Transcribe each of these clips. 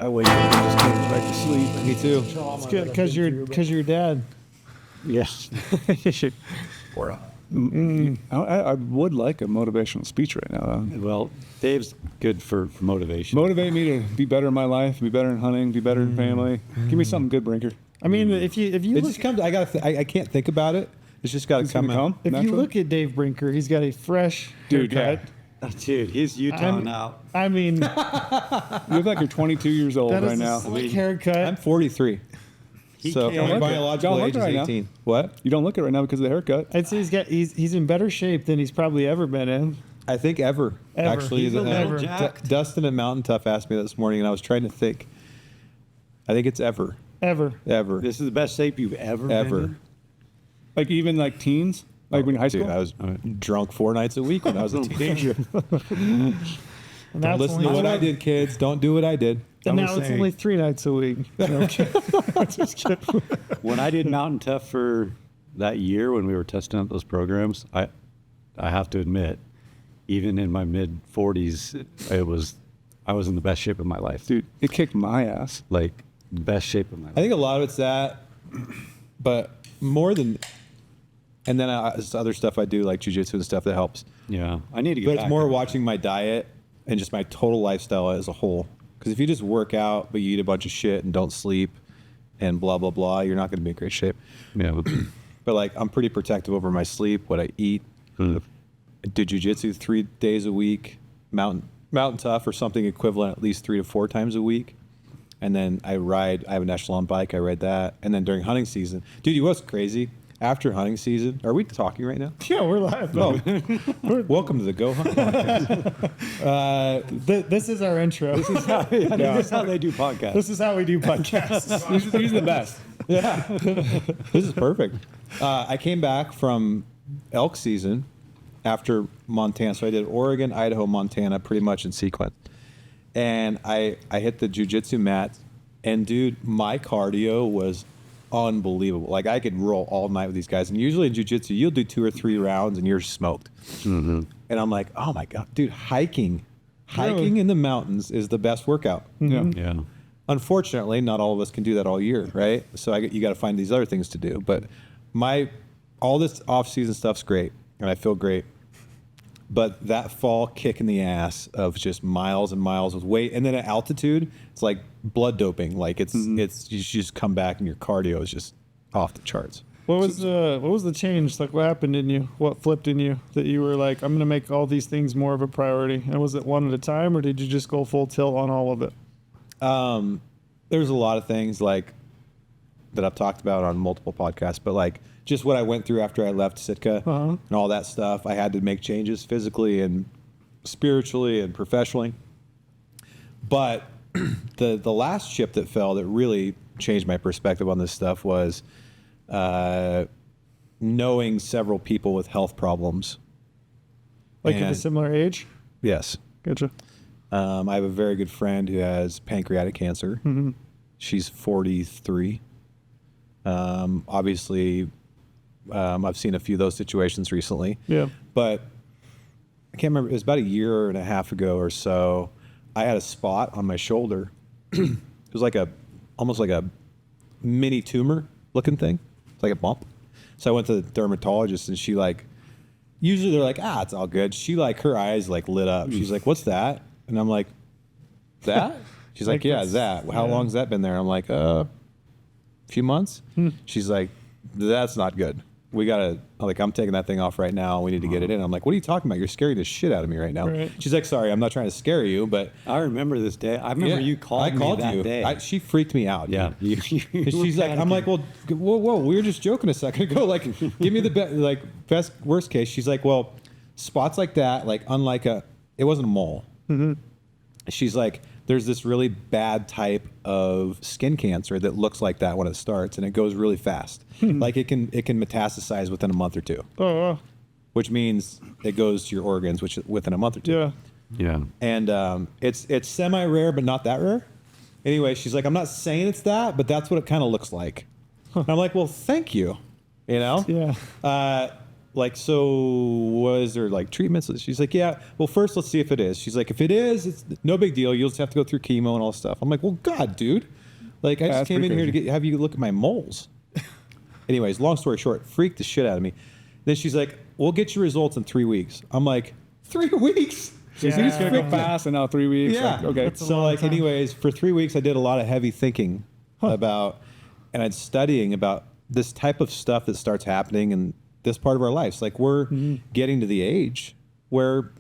I wake up and just go back to sleep. Me too. It's good because you're dad. Yes. Or I would like a motivational speech right now. Well, Dave's good for motivation. Motivate me to be better in my life, be better in hunting, be better in family. Give me something good, Brinker. I mean, if you it look, just comes. I can't think about it. It's just got to come out. if you look at Dave Brinker, he's got a fresh Dude, haircut. Dude, he's Utah now. I mean, You look like you're 22 years old that right is now. a slick haircut. I'm 43. So can't- my Don't biological look age is right now. 18. What? You don't look it right now because of the haircut. I'd say he's in better shape than he's probably ever been in. I think ever. Ever. Actually, He's a little jacked. Dustin and Mountain Tough asked me this morning, and I was trying to think. I think it's ever. Ever. This is the best shape you've ever been Ever. in? Like even like teens, like when you're high school. Dude, I was drunk 4 nights a week when I was a teenager. And Don't now listen to what I did, kids. Don't do what I did. And I'm now it's saying- only 3 nights a week. No, just kidding. When I did Mountain Tough for that year when we were testing out those programs, I have to admit, even in my mid 40s, I was in the best shape of my life. Dude, it kicked my ass. Like the best shape of my life. I think a lot of it's that, but more than, and then there's other stuff I do like jujitsu and stuff that helps. Yeah, I need to get But back it's more to that. watching my diet and just my total lifestyle as a whole. Because if you just work out but you eat a bunch of shit and don't sleep and blah blah blah, you're not going to be in great shape. Yeah, but But like I'm pretty protective over my sleep, what I eat. I do jujitsu 3 days a week, mountain tough or something equivalent at least 3 to 4 times a week. And then I have an echelon bike, I ride that. And then during hunting season, dude, you know what's crazy? After hunting season, are we talking right now? Yeah, we're live. Oh, welcome to the GOHUNT podcast. This is our intro. this is how they do podcasts. This is how we do podcasts. He's the best. Yeah, this is perfect. I came back from elk season after Montana. So I did Oregon, Idaho, Montana pretty much in sequence. And I hit the jiu-jitsu mat, and dude, my cardio was unbelievable. Like I could roll all night with these guys. And usually in jiu-jitsu, you'll do 2 or 3 rounds and you're smoked. Mm-hmm. And I'm like, oh my God, dude, hiking in the mountains is the best workout. Mm-hmm. Yeah. Unfortunately, not all of us can do that all year, right? So you got to find these other things to do. But all this off-season stuff's great, and I feel great. But that fall kick in the ass of just miles and miles with weight, and then at altitude, it's like blood doping. Like it's you just come back and your cardio is just off the charts. What was the change? Like what happened in you? What flipped in you that you were like, I'm gonna make all these things more of a priority? And was it one at a time, or did you just go full tilt on all of it? There's a lot of things like that I've talked about on multiple podcasts, but like just what I went through after I left Sitka and all that stuff. I had to make changes physically and spiritually and professionally. But the last ship that fell that really changed my perspective on this stuff was knowing several people with health problems. Like at a And- similar age? Yes. Gotcha. I have a very good friend who has pancreatic cancer. Mm-hmm. She's 43. Obviously, I've seen a few of those situations recently. Yeah. But I can't remember. It was about a year and a half ago or so. I had a spot on my shoulder. It was like almost like a mini tumor looking thing. It's like a bump. So I went to the dermatologist, and she usually they're like, it's all good. She her eyes lit up. She's like, what's that? And I'm like, that? She's like, yeah, that. How long's that been there? I'm like, a few months. She's like, that's not good. We gotta, I'm taking that thing off right now. We need to get it in. I'm like, what are you talking about? You're scaring the shit out of me right now. Right. She's like, sorry, I'm not trying to scare you, but I remember this day. I remember you called me that day. She freaked me out. Yeah. And she's like, I'm like, well, whoa, we were just joking a second ago. Like, give me the best, worst case. She's like, well, spots like that, unlike it wasn't a mole. Mm-hmm. She's like, there's this really bad type of skin cancer that looks like that when it starts, and it goes really fast. Like it can metastasize within a month or two. Oh, Which means it goes to your organs, within a month or two. yeah. Yeah. And it's semi-rare, but not that rare. Anyway, she's like, I'm not saying it's that, but that's what it kind of looks like. And I'm like, well, thank you. You know? Yeah. like, so was there like treatments? She's like, yeah, well, first let's see if it is. She's like, if it is, it's no big deal. You'll just have to go through chemo and all this stuff. I'm like, well, God, dude. Like, I just That's came in pretty here to crazy. have you look at my moles. Anyways, long story short, freaked the shit out of me. Then she's like, we'll get your results in 3 weeks. I'm like, 3 weeks? She's Yeah. just gonna go fast, and now 3 weeks. Yeah. Like, okay. That's a So long like, time. anyways, for 3 weeks, I did a lot of heavy thinking about, and I'm studying about this type of stuff that starts happening in this part of our lives. Like we're getting to the age where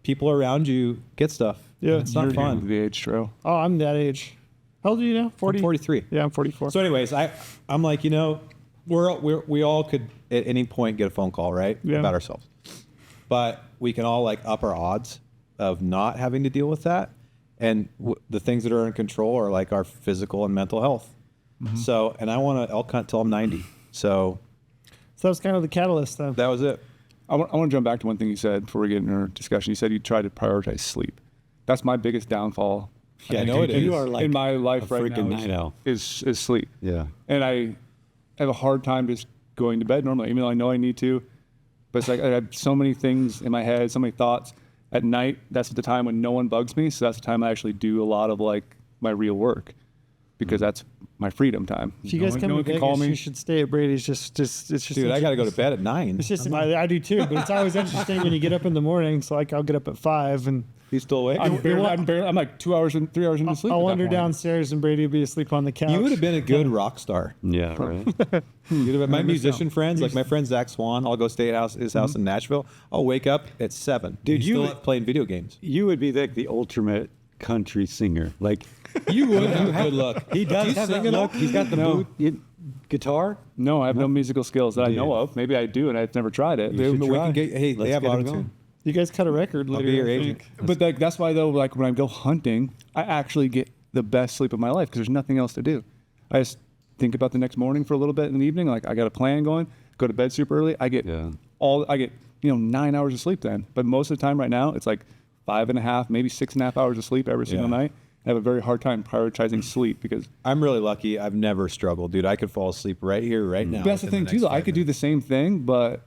people around you get stuff. Yeah. It's not You're getting to fun. the age, Tro. Oh, I'm that age. How old are you now? 40? I'm 43. Yeah, I'm 44. So anyways, I'm like, we all could at any point get a phone call, right? Yeah. About ourselves. But we can all like up our odds of not having to deal with that. And the things that are in control are like our physical and mental health. So, and I want to elk hunt till I'm 90. So So that was kind of the catalyst then. that was it. I want to jump back to one thing you said before we get in our discussion. You said you try to prioritize sleep. That's my biggest downfall. Yeah, I think, know it in- is. You are like in my life a right freaking now night owl. is sleep. Yeah. And I have a hard time just going to bed normally, even though I know I need to. But it's like I have so many things in my head, so many thoughts. At night, that's the time when no one bugs me. So that's the time I actually do a lot of like my real work, because that's my freedom time. If you guys come no to one can Vegas, call me. you should stay at Brady's. It's just Dude, I got to go to bed at 9. It's just I do too, but it's always interesting when you get up in the morning. So like I'll get up at 5 and You still awake? I'm like 2 hours and 3 hours into sleep. I'll at that wander point. downstairs and Brady will be asleep on the couch. You would have been a good rock star. Yeah, right. You'd have been, my I missed musician out. friends, like my friend Zach Swan, I'll go stay at his house in Nashville. I'll wake up at 7. Dude, He's you still would- up playing video games. You would be like the ultimate country singer. Like You would have good luck. he does you have sing that at all? look. He's got the No. guitar. No, I have no musical skills that I Dude. know of. Maybe I do, and I've never tried it. You should We try. can get, hey, Let's they have get him auto-tune. going. You guys cut a record later. be your I agent. think. But like that's why though, like when I go hunting, I actually get the best sleep of my life because there's nothing else to do. I just think about the next morning for a little bit in the evening. Like I got a plan going. Go to bed super early. I get Yeah. 9 hours of sleep then. But most of the time right now, it's like 5.5, maybe 6.5 hours of sleep every single Yeah. night. I have a very hard time prioritizing sleep because I'm really lucky. I've never struggled, dude. I could fall asleep right here, right now. but that's the within thing too. next Though I 5 could do the same thing, but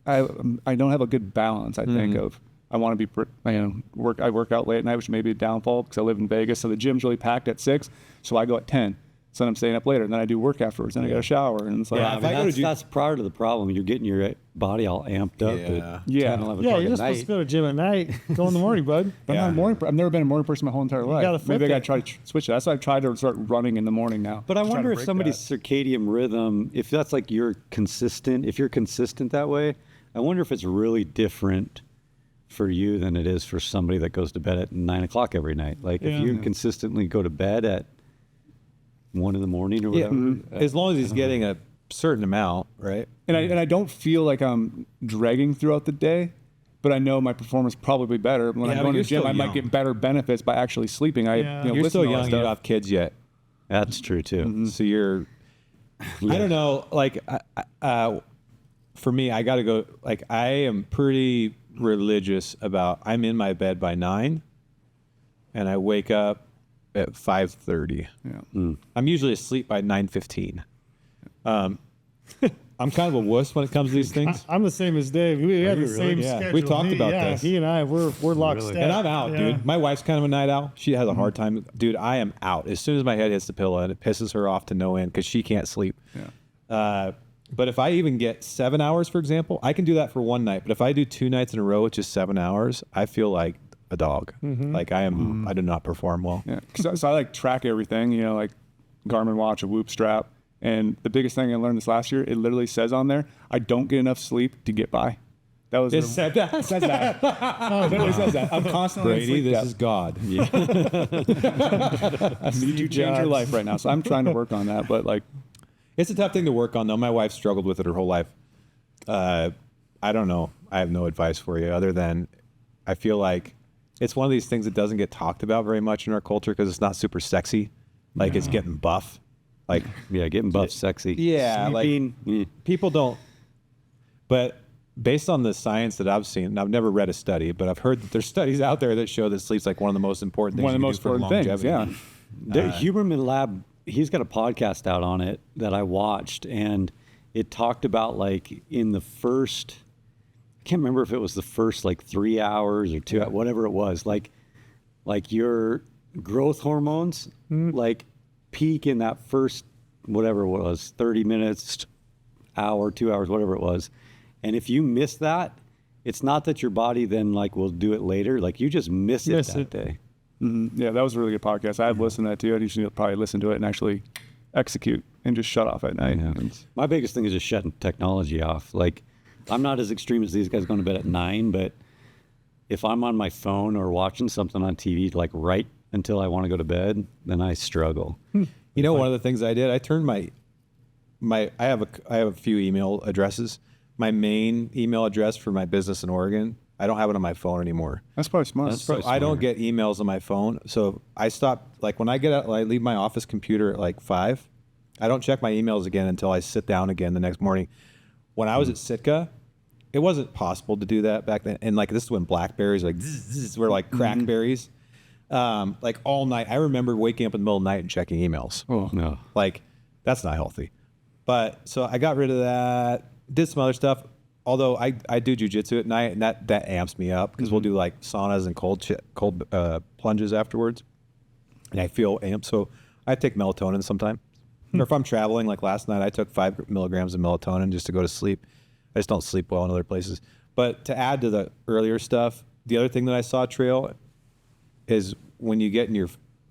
I don't have a good balance. I think of I want to be I work out late at night, which may be a downfall because I live in Vegas, so the gym's really packed at 6, so I go at 10. So then I'm staying up later, and then I do work afterwards. Then I got a shower, and it's like Yeah, I if mean, I go to that's, do- that's part of the problem. You're getting your body all amped up Yeah. at Yeah. 10, 11 Yeah, o'clock you're at not supposed night. to go to gym at night. Go in the morning, bud. I'm Yeah. not a morning. I've never been a morning person my whole entire life. gotta flip Maybe I got it. to try to switch it. That's why I've tried to start running in the morning now. But I Just trying wonder to if break somebody's that. circadian rhythm, if that's like you're consistent that way, I wonder if it's really different for you than it is for somebody that goes to bed at 9 o'clock every night. Like Yeah. if you Yeah. consistently go to bed at 1 in the morning or Yeah, whatever. as long as he's getting a certain amount, right? And I don't feel like I'm dragging throughout the day, but I know my performance is probably better. When Yeah, I'm but going to you're the gym, still I might young. get better benefits by actually sleeping. Yeah. You're listen still to all young. that You don't stuff. have kids yet. That's true too. So you're, I don't know, like, for me, I got to go, like, I am pretty religious about, I'm in my bed by 9 and I wake up at 5:30. Yeah. I'm usually asleep by 9:15. I'm kind of a wuss when it comes to these things. I'm the same as Dave. We have you the really? same Yeah. schedule. We talked about yeah, this. He and I, we're lockstep. Really? And I'm out, Yeah. dude. My wife's kind of a night owl. She has a hard time. Dude, I am out. As soon as my head hits the pillow, and it pisses her off to no end because she can't sleep. Yeah. But if I even get 7 hours, for example, I can do that for one night. But if I do 2 nights in a row with just 7 hours, I feel like a dog. Like I am. I do not perform well. Yeah, so I like track everything, like Garmin watch, a Whoop strap, and the biggest thing I learned this last year, it literally says on there, I don't get enough sleep to get by. That was It said that. it says that. It literally says that. I'm constantly in Brady, sleep this debt. is God. I need to change your Jobs. life right now, so I'm trying to work on that. But like, It's a tough thing to work on, though. My wife struggled with it her whole life. I don't know. I have no advice for you other than I feel like it's one of these things that doesn't get talked about very much in our culture because it's not super sexy. Like it's getting buff. Like Yeah, getting buff sexy. Yeah, like- Sleeping, people don't. But based on the science that I've seen, and I've never read a study, but I've heard that there's studies out there that show that sleep's like one of the most important things. one of the you most can do for important things. longevity. Yeah. The Huberman Lab, he's got a podcast out on it that I watched, and it talked about like in the first, I can't remember if it was the first like 3 hours or 2, whatever it was, like your growth hormones, like peak in that first, whatever it was, 30 minutes, hour, 2 hours, whatever it was. And if you miss that, it's not that your body then like will do it later. Like you just miss it day. Mm-hmm. Yeah, that was a really good podcast. I've listened to that too. I usually probably listen to it and actually execute and just shut off at night. Yeah. My biggest thing is just shutting technology off. Like I'm not as extreme as these guys going to bed at 9, but if I'm on my phone or watching something on TV, like right until I want to go to bed, then I struggle. You know, one of the things I did, I turned I have a few email addresses. My main email address for my business in Oregon, I don't have it on my phone anymore. That's probably smart. That's So I don't get emails on my phone. So I stopped, like when I get out, I leave my office computer at like 5. I don't check my emails again until I sit down again the next morning. When I was at Sitka, it wasn't possible to do that back then. And like this is when Blackberries like were like crackberries. Like all night. I remember waking up in the middle of the night and checking emails. Oh no. Like that's not healthy. But so I got rid of that, did some other stuff. Although I do jujitsu at night and that amps me up because we'll do like saunas and cold plunges afterwards. And I feel amped. So I take melatonin sometime. Or if I'm traveling, like last night, I took 5 milligrams of melatonin just to go to sleep. I just don't sleep well in other places. But to add to the earlier stuff, the other thing that I saw, Trail, is when you get in your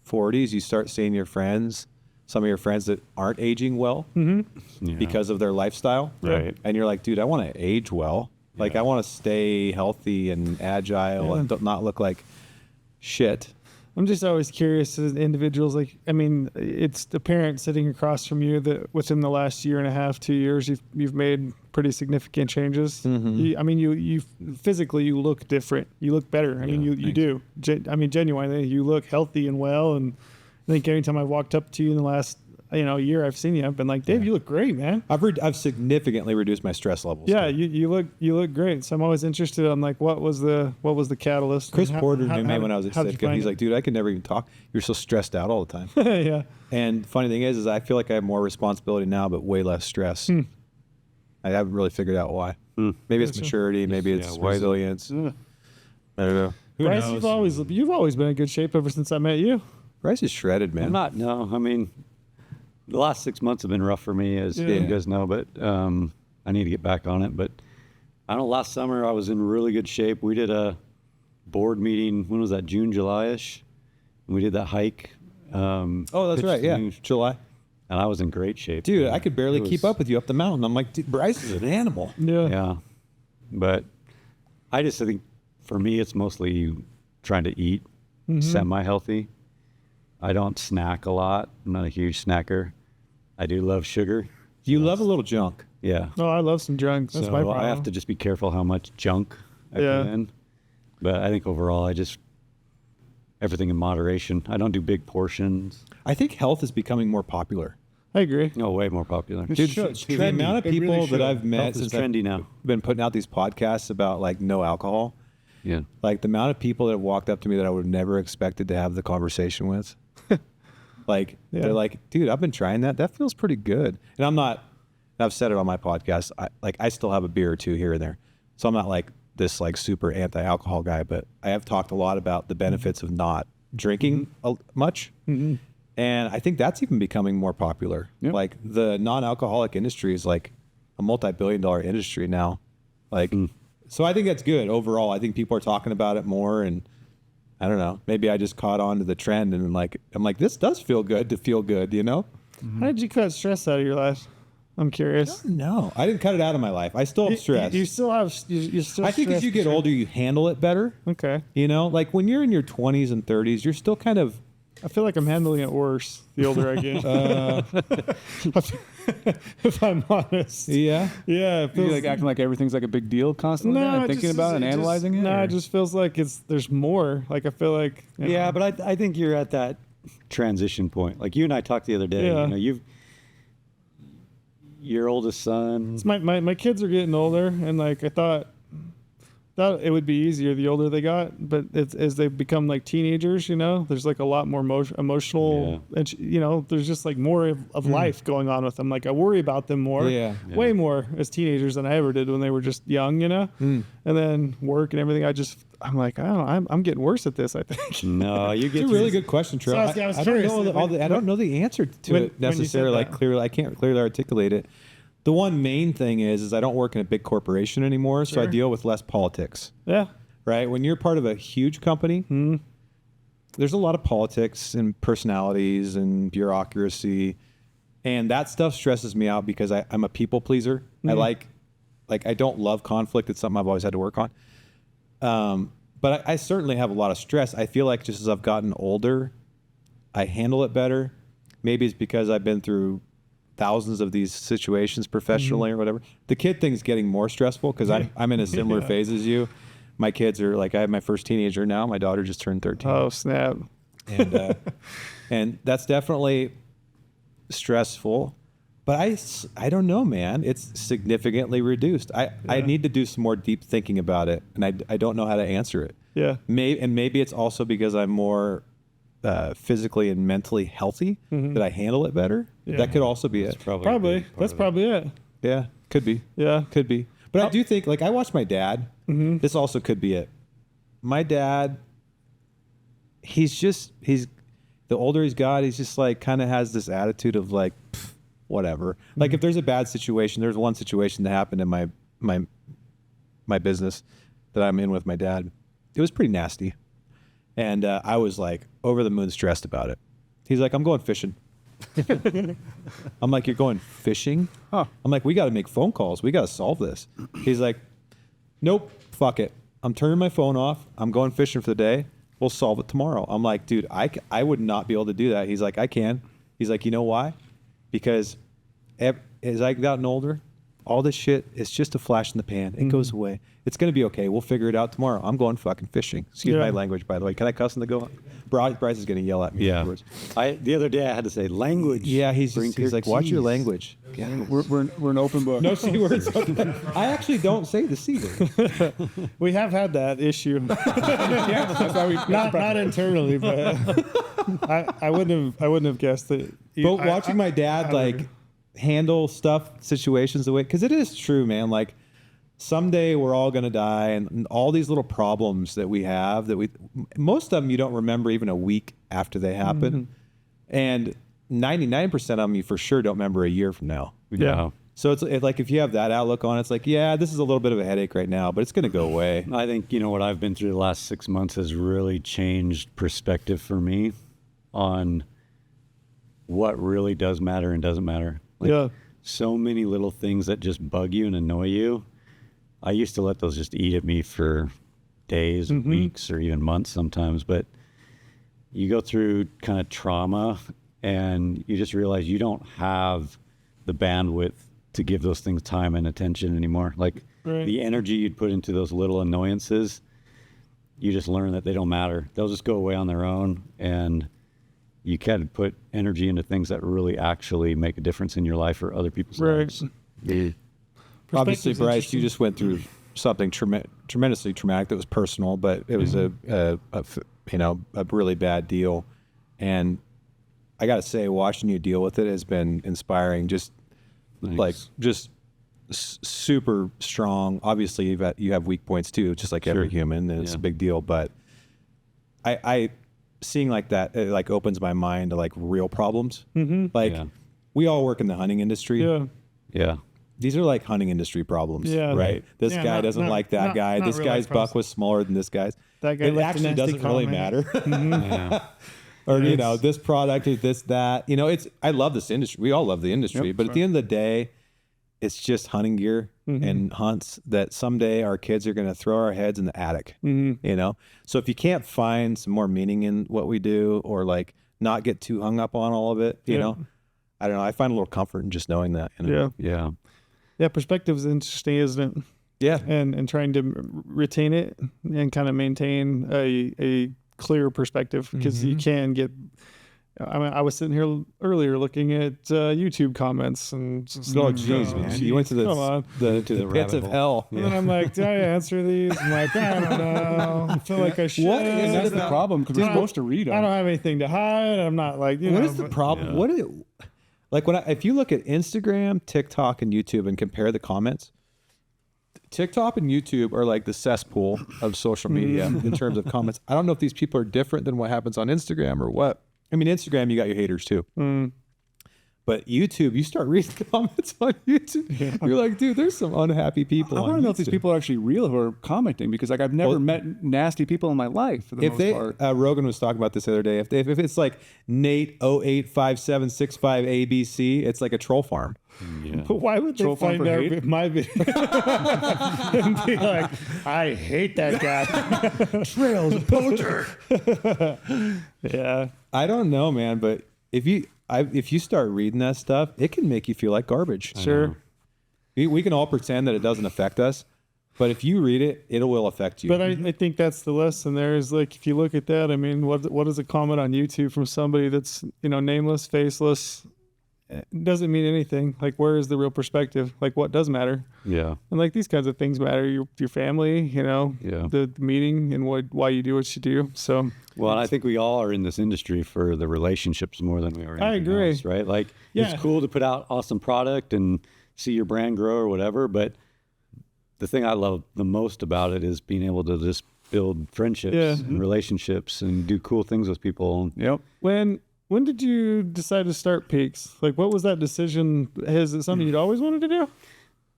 40s, you start seeing your friends, some of your friends that aren't aging well because of their lifestyle. Right. And you're like, dude, I want to age well. Like, I want to stay healthy and agile and not look like shit. I'm just always curious as individuals. Like, I mean, it's apparent sitting across from you that within the last year and a half, 2 years, you've made pretty significant changes. I mean, you physically you look different. You look better. I mean, you do. I mean, genuinely, you look healthy and well. And I think every time I've walked up to you in the last year I've seen you, I've been like, Dave, you look great, man. I've significantly reduced my stress levels. Yeah, you look great. So I'm always interested on like what was the catalyst. Chris Porter knew me when I was at how'd you Sitka. find He's it? like, dude, I could never even talk. You're so stressed out all the time. Yeah. And funny thing is I feel like I have more responsibility now, but way less stress. I haven't really figured out why. Maybe it's maturity. Maybe it's resilience. I don't know. Bryce, you've always been in good shape ever since I met you. Bryce is shredded, man. I'm not. No, I mean, the last 6 months have been rough for me, as you guys know. But I need to get back on it. But I don't know. Last summer I was in really good shape. We did a board meeting. When was that? June, July-ish. And we did that hike. Oh, that's right. Yeah, July. And I was in great shape. Dude, I could barely keep up with you up the mountain. I'm like, dude, Bryce is an animal. Yeah. But I think for me, it's mostly trying to eat semi-healthy. I don't snack a lot. I'm not a huge snacker. I do love sugar. You love a little junk. Yeah. Oh, I love some junk. That's So my problem. I have to just be careful how much junk I put in. But I think overall, everything in moderation. I don't do big portions. I think health is becoming more popular. I agree. No, way more popular. Dude, the amount of It people really that I've met Health is since trendy I've now. been putting out these podcasts about like no alcohol. Yeah. Like the amount of people that have walked up to me that I would have never expected to have the conversation with. Like they're like, dude, I've been trying that. That feels pretty good. And I've said it on my podcast. I still have a beer or two here and there. So I'm not like this like super anti-alcohol guy, but I have talked a lot about the benefits of not drinking much. And I think that's even becoming more popular. Yep. Like the non-alcoholic industry is like a multi-billion-dollar industry now. Like, so I think that's good overall. I think people are talking about it more, and I don't know. Maybe I just caught on to the trend, and I'm like, this does feel good to feel good, you know? How did you cut stress out of your life? I'm curious. No, I didn't cut it out of my life. I still have stress. You still have. You still. I think as you get older, you handle it better. Okay. You know, like when you're in your 20s and 30s, you're still kind of. I feel like I'm handling it worse the older I get. If I'm honest. Yeah. Yeah. It You feels, like acting like everything's like a big deal constantly, no, and it thinking just- about it and analyzing it. No, or- it just feels like there's more. Like I feel like. you know, Yeah, but I think you're at that transition point. Like you and I talked the other day. Yeah. You know, your oldest son. It's my kids are getting older, and like I thought, That it would be easier the older they got, but as they become like teenagers, there's like a lot more emotional, and there's just like more of life going on with them. Like I worry about them more, way more as teenagers than I ever did when they were just young, and then work and everything. I'm like, I don't know, I'm getting worse at this, I think. No, you get It's a really good question, Trey. So I was curious. I don't know the answer to when it you said necessarily. Like that. clearly, I can't clearly articulate it. The one main thing is I don't work in a big corporation anymore, so I Sure. deal with less politics. Yeah. Right? When you're part of a huge company, there's a lot of politics and personalities and bureaucracy, and that stuff stresses me out because I'm a people pleaser. I like I don't love conflict. It's something I've always had to work on. But I certainly have a lot of stress. I feel like just as I've gotten older, I handle it better. Maybe it's because I've been through thousands of these situations professionally or whatever. The kid thing's getting more stressful because I'm in a similar phase as you. My kids are like, I have my first teenager now. My daughter just turned 13. Oh snap! And and that's definitely stressful. But I don't know, man. It's significantly reduced. I need to do some more deep thinking about it, and I don't know how to answer it. Yeah. Maybe it's also because I'm more physically and mentally healthy that I handle it better. Yeah. That could also be it. Probably. That's probably it. Yeah, could be. Yeah. Could be. But I do think, like, I watch my dad. This also could be it. My dad, he's the older he's got, he's just like kind of has this attitude of like, pff, whatever. Like if there's a bad situation, there's one situation that happened in my business that I'm in with my dad. It was pretty nasty. And I was like over the moon stressed about it. He's like, I'm going fishing. I'm like, you're going fishing? Huh. I'm like, we got to make phone calls. We got to solve this. He's like, nope, fuck it. I'm turning my phone off. I'm going fishing for the day. We'll solve it tomorrow. I'm like, dude, I would not be able to do that. He's like, I can. He's like, you know why? Because as I've gotten older, all this shit is just a flash in the pan. It goes away. It's going to be okay. We'll figure it out tomorrow. I'm going fucking fishing. Excuse my language, by the way. Can I cuss in the go? Brice is going to yell at me afterwards. The other day I had to say language. Yeah, he's Brinker, like, watch your jeez. language. We're an open book. No C words. I actually don't say the C word. We have had that issue. That's why we not internally, but I wouldn't have guessed that. But watching my dad like handle situations the way, because it is true, man. Like someday we're all gonna die, and all these little problems that we have most of them you don't remember even a week after they happen, and 99% of them you for sure don't remember a year from now. Yeah. So it's like if you have that outlook on it, it's like, yeah, this is a little bit of a headache right now, but it's gonna go away. I think what I've been through the last 6 months has really changed perspective for me on what really does matter and doesn't matter. Like, so many little things that just bug you and annoy you. I used to let those just eat at me for days, weeks, or even months sometimes. But you go through kind of trauma and you just realize you don't have the bandwidth to give those things time and attention anymore. Like the energy you'd put into those little annoyances, you just learn that they don't matter. They'll just go away on their own, and you can put energy into things that really actually make a difference in your life or other people's lives. Obviously, Brice, you just went through something tremendously traumatic that was personal, but it was a really bad deal. And I got to say, watching you deal with it has been inspiring. Just super strong. Obviously, you have weak points too, just like every human, and it's a big deal. But I seeing like that, it like opens my mind to like real problems. We all work in the hunting industry. Yeah. These are like hunting industry problems, right? This guy doesn't like that guy. This guy's buck was smaller than this guy's. That guy it actually doesn't really matter. Or this product or this that. I love this industry. We all love the industry, but at the end of the day, it's just hunting gear and hunts that someday our kids are going to throw our heads in the attic. So if you can't find some more meaning in what we do, or like not get too hung up on all of it, I don't know. I find a little comfort in just knowing that. Yeah, perspective is interesting, isn't it? Yeah. And trying to retain it and kind of maintain a clear perspective, because you can get I mean, I was sitting here earlier looking at YouTube comments and just, Oh, jeez, man. You went to come on. the To the pits rabbit of hole. hell. And then I'm like, did I answer these? I'm like, I don't know. I feel like I should. What And is that's it the about- problem because we're supposed to read I them. don't have anything to hide. I'm not like, you What know. is the but- problem? Yeah. What is it? Like if you look at Instagram, TikTok, and YouTube and compare the comments, TikTok and YouTube are like the cesspool of social media in terms of comments. I don't know if these people are different than what happens on Instagram or what. I mean, Instagram, you got your haters too. But YouTube, you start reading comments on YouTube. You're like, dude, there's some unhappy people. I on want to know if these YouTube. people are actually real who are commenting because like I've never met nasty people in my life for the If most they, part. Rogan was talking about this the other day. If it's like Nate 085765ABC, it's like a troll farm. But why would they Troll farm find for out hate? my video and be like, I hate that guy? Trails of poacher. Yeah. I don't know, man, but if you start reading that stuff, it can make you feel like garbage. Sure. We can all pretend that it doesn't affect us, but if you read it, it will affect you. But I think that's the lesson there is like, if you look at that, I mean, what is a comment on YouTube from somebody that's, you know, nameless, faceless? It doesn't mean anything. Like, where is the real perspective? Like, what does matter? Yeah. And like these kinds of things matter. Your family, you know, Yeah. the meeting and why you do what you do. So Well, and I think we all are in this industry for the relationships more than we are. I anything agree. else, right? Like, Yeah. it's cool to put out awesome product and see your brand grow or whatever. But the thing I love the most about it is being able to just build friendships Yeah. and relationships and do cool things with people. Yep. when did you decide to start PEAX? Like, what was that decision? Is it something you'd always wanted to do?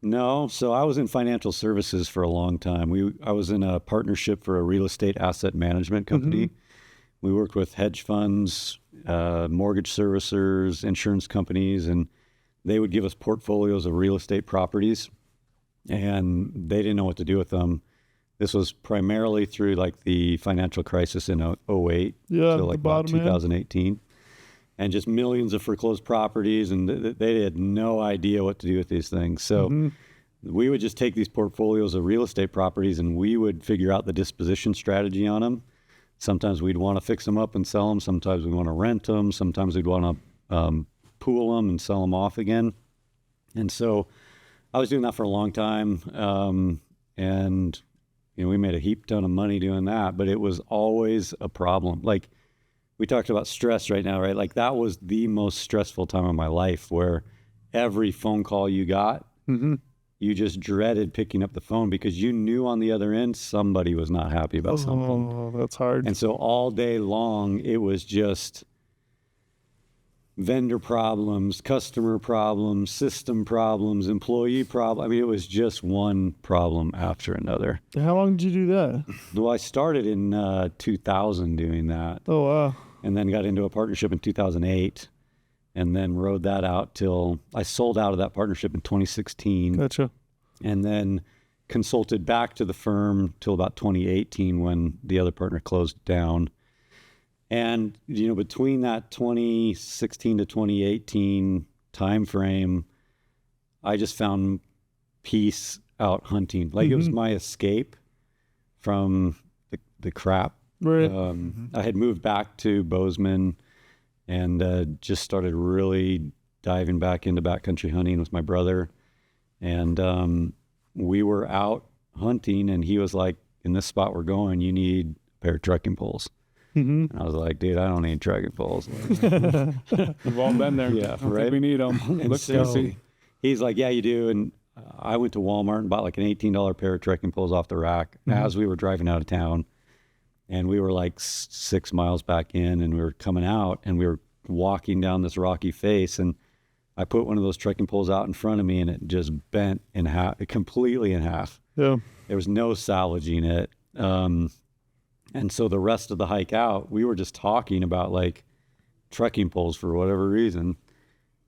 No, so I was in financial services for a long time. I was in a partnership for a real estate asset management company. We worked with hedge funds, mortgage servicers, insurance companies, and they would give us portfolios of real estate properties, and they didn't know what to do with them. This was primarily through like the financial crisis in 08 Yeah, to the like about bottom end. 2018. And just millions of foreclosed properties, and they had no idea what to do with these things. So we would just take these portfolios of real estate properties and we would figure out the disposition strategy on them. Sometimes we'd want to fix them up and sell them. Sometimes we want to rent them. Sometimes we'd want to pool them and sell them off again. And so I was doing that for a long time. And, you know, we made a heap ton of money doing that, but it was always a problem. Like, we talked about stress right now, right? Like, that was the most stressful time of my life, where every phone call you got, you just dreaded picking up the phone because you knew on the other end somebody was not happy about something. Oh, that's hard. And so all day long, it was just vendor problems, customer problems, system problems, employee problems. I mean, it was just one problem after another. How long did you do that? Well, I started in 2000 doing that. Oh, wow. And then got into a partnership in 2008, and then rode that out till I sold out of that partnership in 2016, Gotcha. and then consulted back to the firm till about 2018 when the other partner closed down. And, you know, between that 2016 to 2018 time frame, I just found peace out hunting. Like, it was my escape from the crap. Right. I had moved back to Bozeman and just started really diving back into backcountry hunting with my brother. And we were out hunting, and he was like, in this spot we're going, you need a pair of trekking poles. And I was like, dude, I don't need trekking poles. We've all been there. Yeah, I don't right. think we need them. And Let's so go see. he's like, yeah, you do. And I went to Walmart and bought like an $18 pair of trekking poles off the rack as we were driving out of town. And we were like 6 miles back in, and we were coming out, and we were walking down this rocky face, and I put one of those trekking poles out in front of me, and it just bent in half, completely in half. Yeah. There was no salvaging it. And so the rest of the hike out, we were just talking about like trekking poles for whatever reason.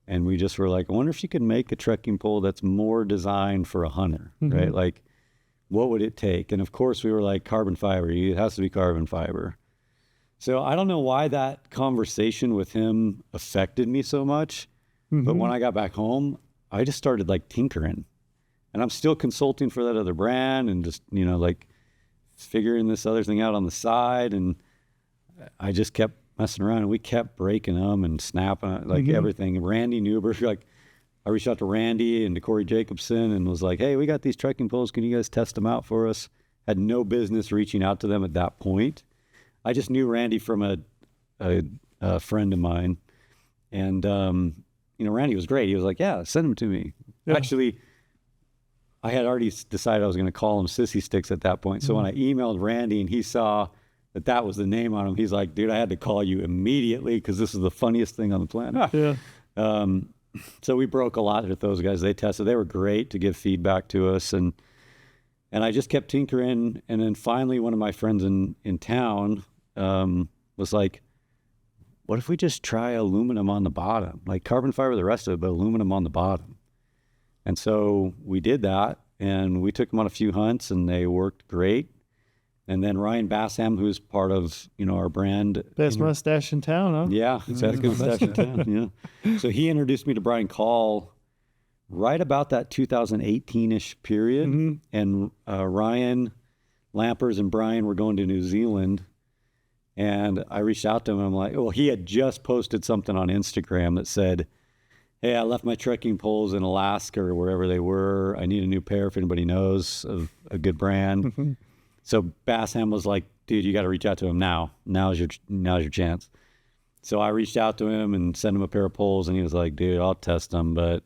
And we just were like, I wonder if you could make a trekking pole that's more designed for a hunter, right? Like, what would it take? And of course we were like, carbon fiber, it has to be carbon fiber. So I don't know why that conversation with him affected me so much, but when I got back home, I just started like tinkering, and I'm still consulting for that other brand and just, you know, like figuring this other thing out on the side. And I just kept messing around, and we kept breaking them and snapping like everything. Randy Newberg, like I reached out to Randy and to Corey Jacobson and was like, hey, we got these trekking poles. Can you guys test them out for us? Had no business reaching out to them at that point. I just knew Randy from a friend of mine. And, Randy was great. He was like, yeah, send them to me. Yeah. Actually, I had already decided I was going to call them Sissy Sticks at that point. So when I emailed Randy and he saw that was the name on them, he's like, dude, I had to call you immediately because this is the funniest thing on the planet. Yeah. So we broke a lot with those guys. They tested. They were great to give feedback to us. And I just kept tinkering. And then finally, one of my friends in town was like, what if we just try aluminum on the bottom? Like carbon fiber, the rest of it, but aluminum on the bottom. And so we did that, and we took them on a few hunts, and they worked great. And then Ryan Bassham, who's part of, our brand. Best mustache in town, huh? Yeah, best mustache in town, yeah. So he introduced me to Brian Call right about that 2018-ish period. And Ryan Lampers and Brian were going to New Zealand. And I reached out to him, and I'm like, well, he had just posted something on Instagram that said, hey, I left my trekking poles in Alaska or wherever they were. I need a new pair if anybody knows of a good brand. So Bassham was like, dude, you got to reach out to him now. Now's your chance. So I reached out to him and sent him a pair of poles, and he was like, dude, I'll test them, but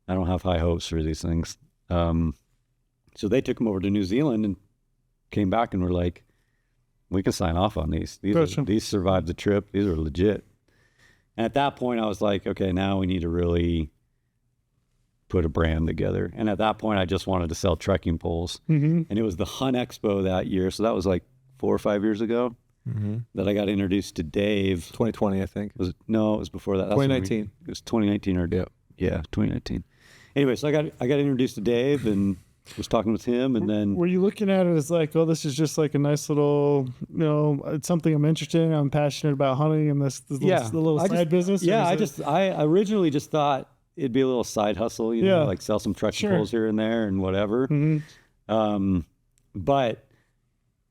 I don't have high hopes for these things. So they took him over to New Zealand and came back and were like, we can sign off on these. These survived the trip. These are legit. And at that point, I was like, okay, now we need to really put a brand together. And at that point, I just wanted to sell trekking poles. And it was the Hunt Expo that year. So that was like 4 or 5 years ago that I got introduced to Dave. 2020, I think. It was before that. 2019. It was 2019 or 2019. Anyway, so I got introduced to Dave and was talking with him, and then were you looking at it as like, oh, this is just like a nice little, it's something I'm interested in. I'm passionate about hunting and this little side business. Yeah, I originally just thought it'd be a little side hustle, like sell some trekking poles here and there and whatever. But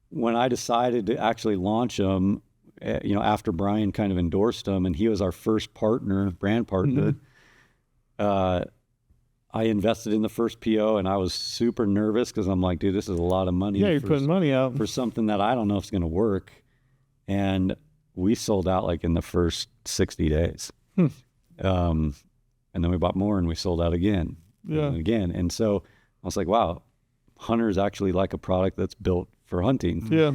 when I decided to actually launch them, after Brian kind of endorsed them, and he was our first brand partner. I invested in the first PO, and I was super nervous because I'm like, dude, this is a lot of money. Yeah, you're putting money out for something that I don't know if it's going to work. And we sold out like in the first 60 days. And then we bought more, and we sold out again. And again. And so I was like, wow, hunters actually like a product that's built for hunting. Yeah.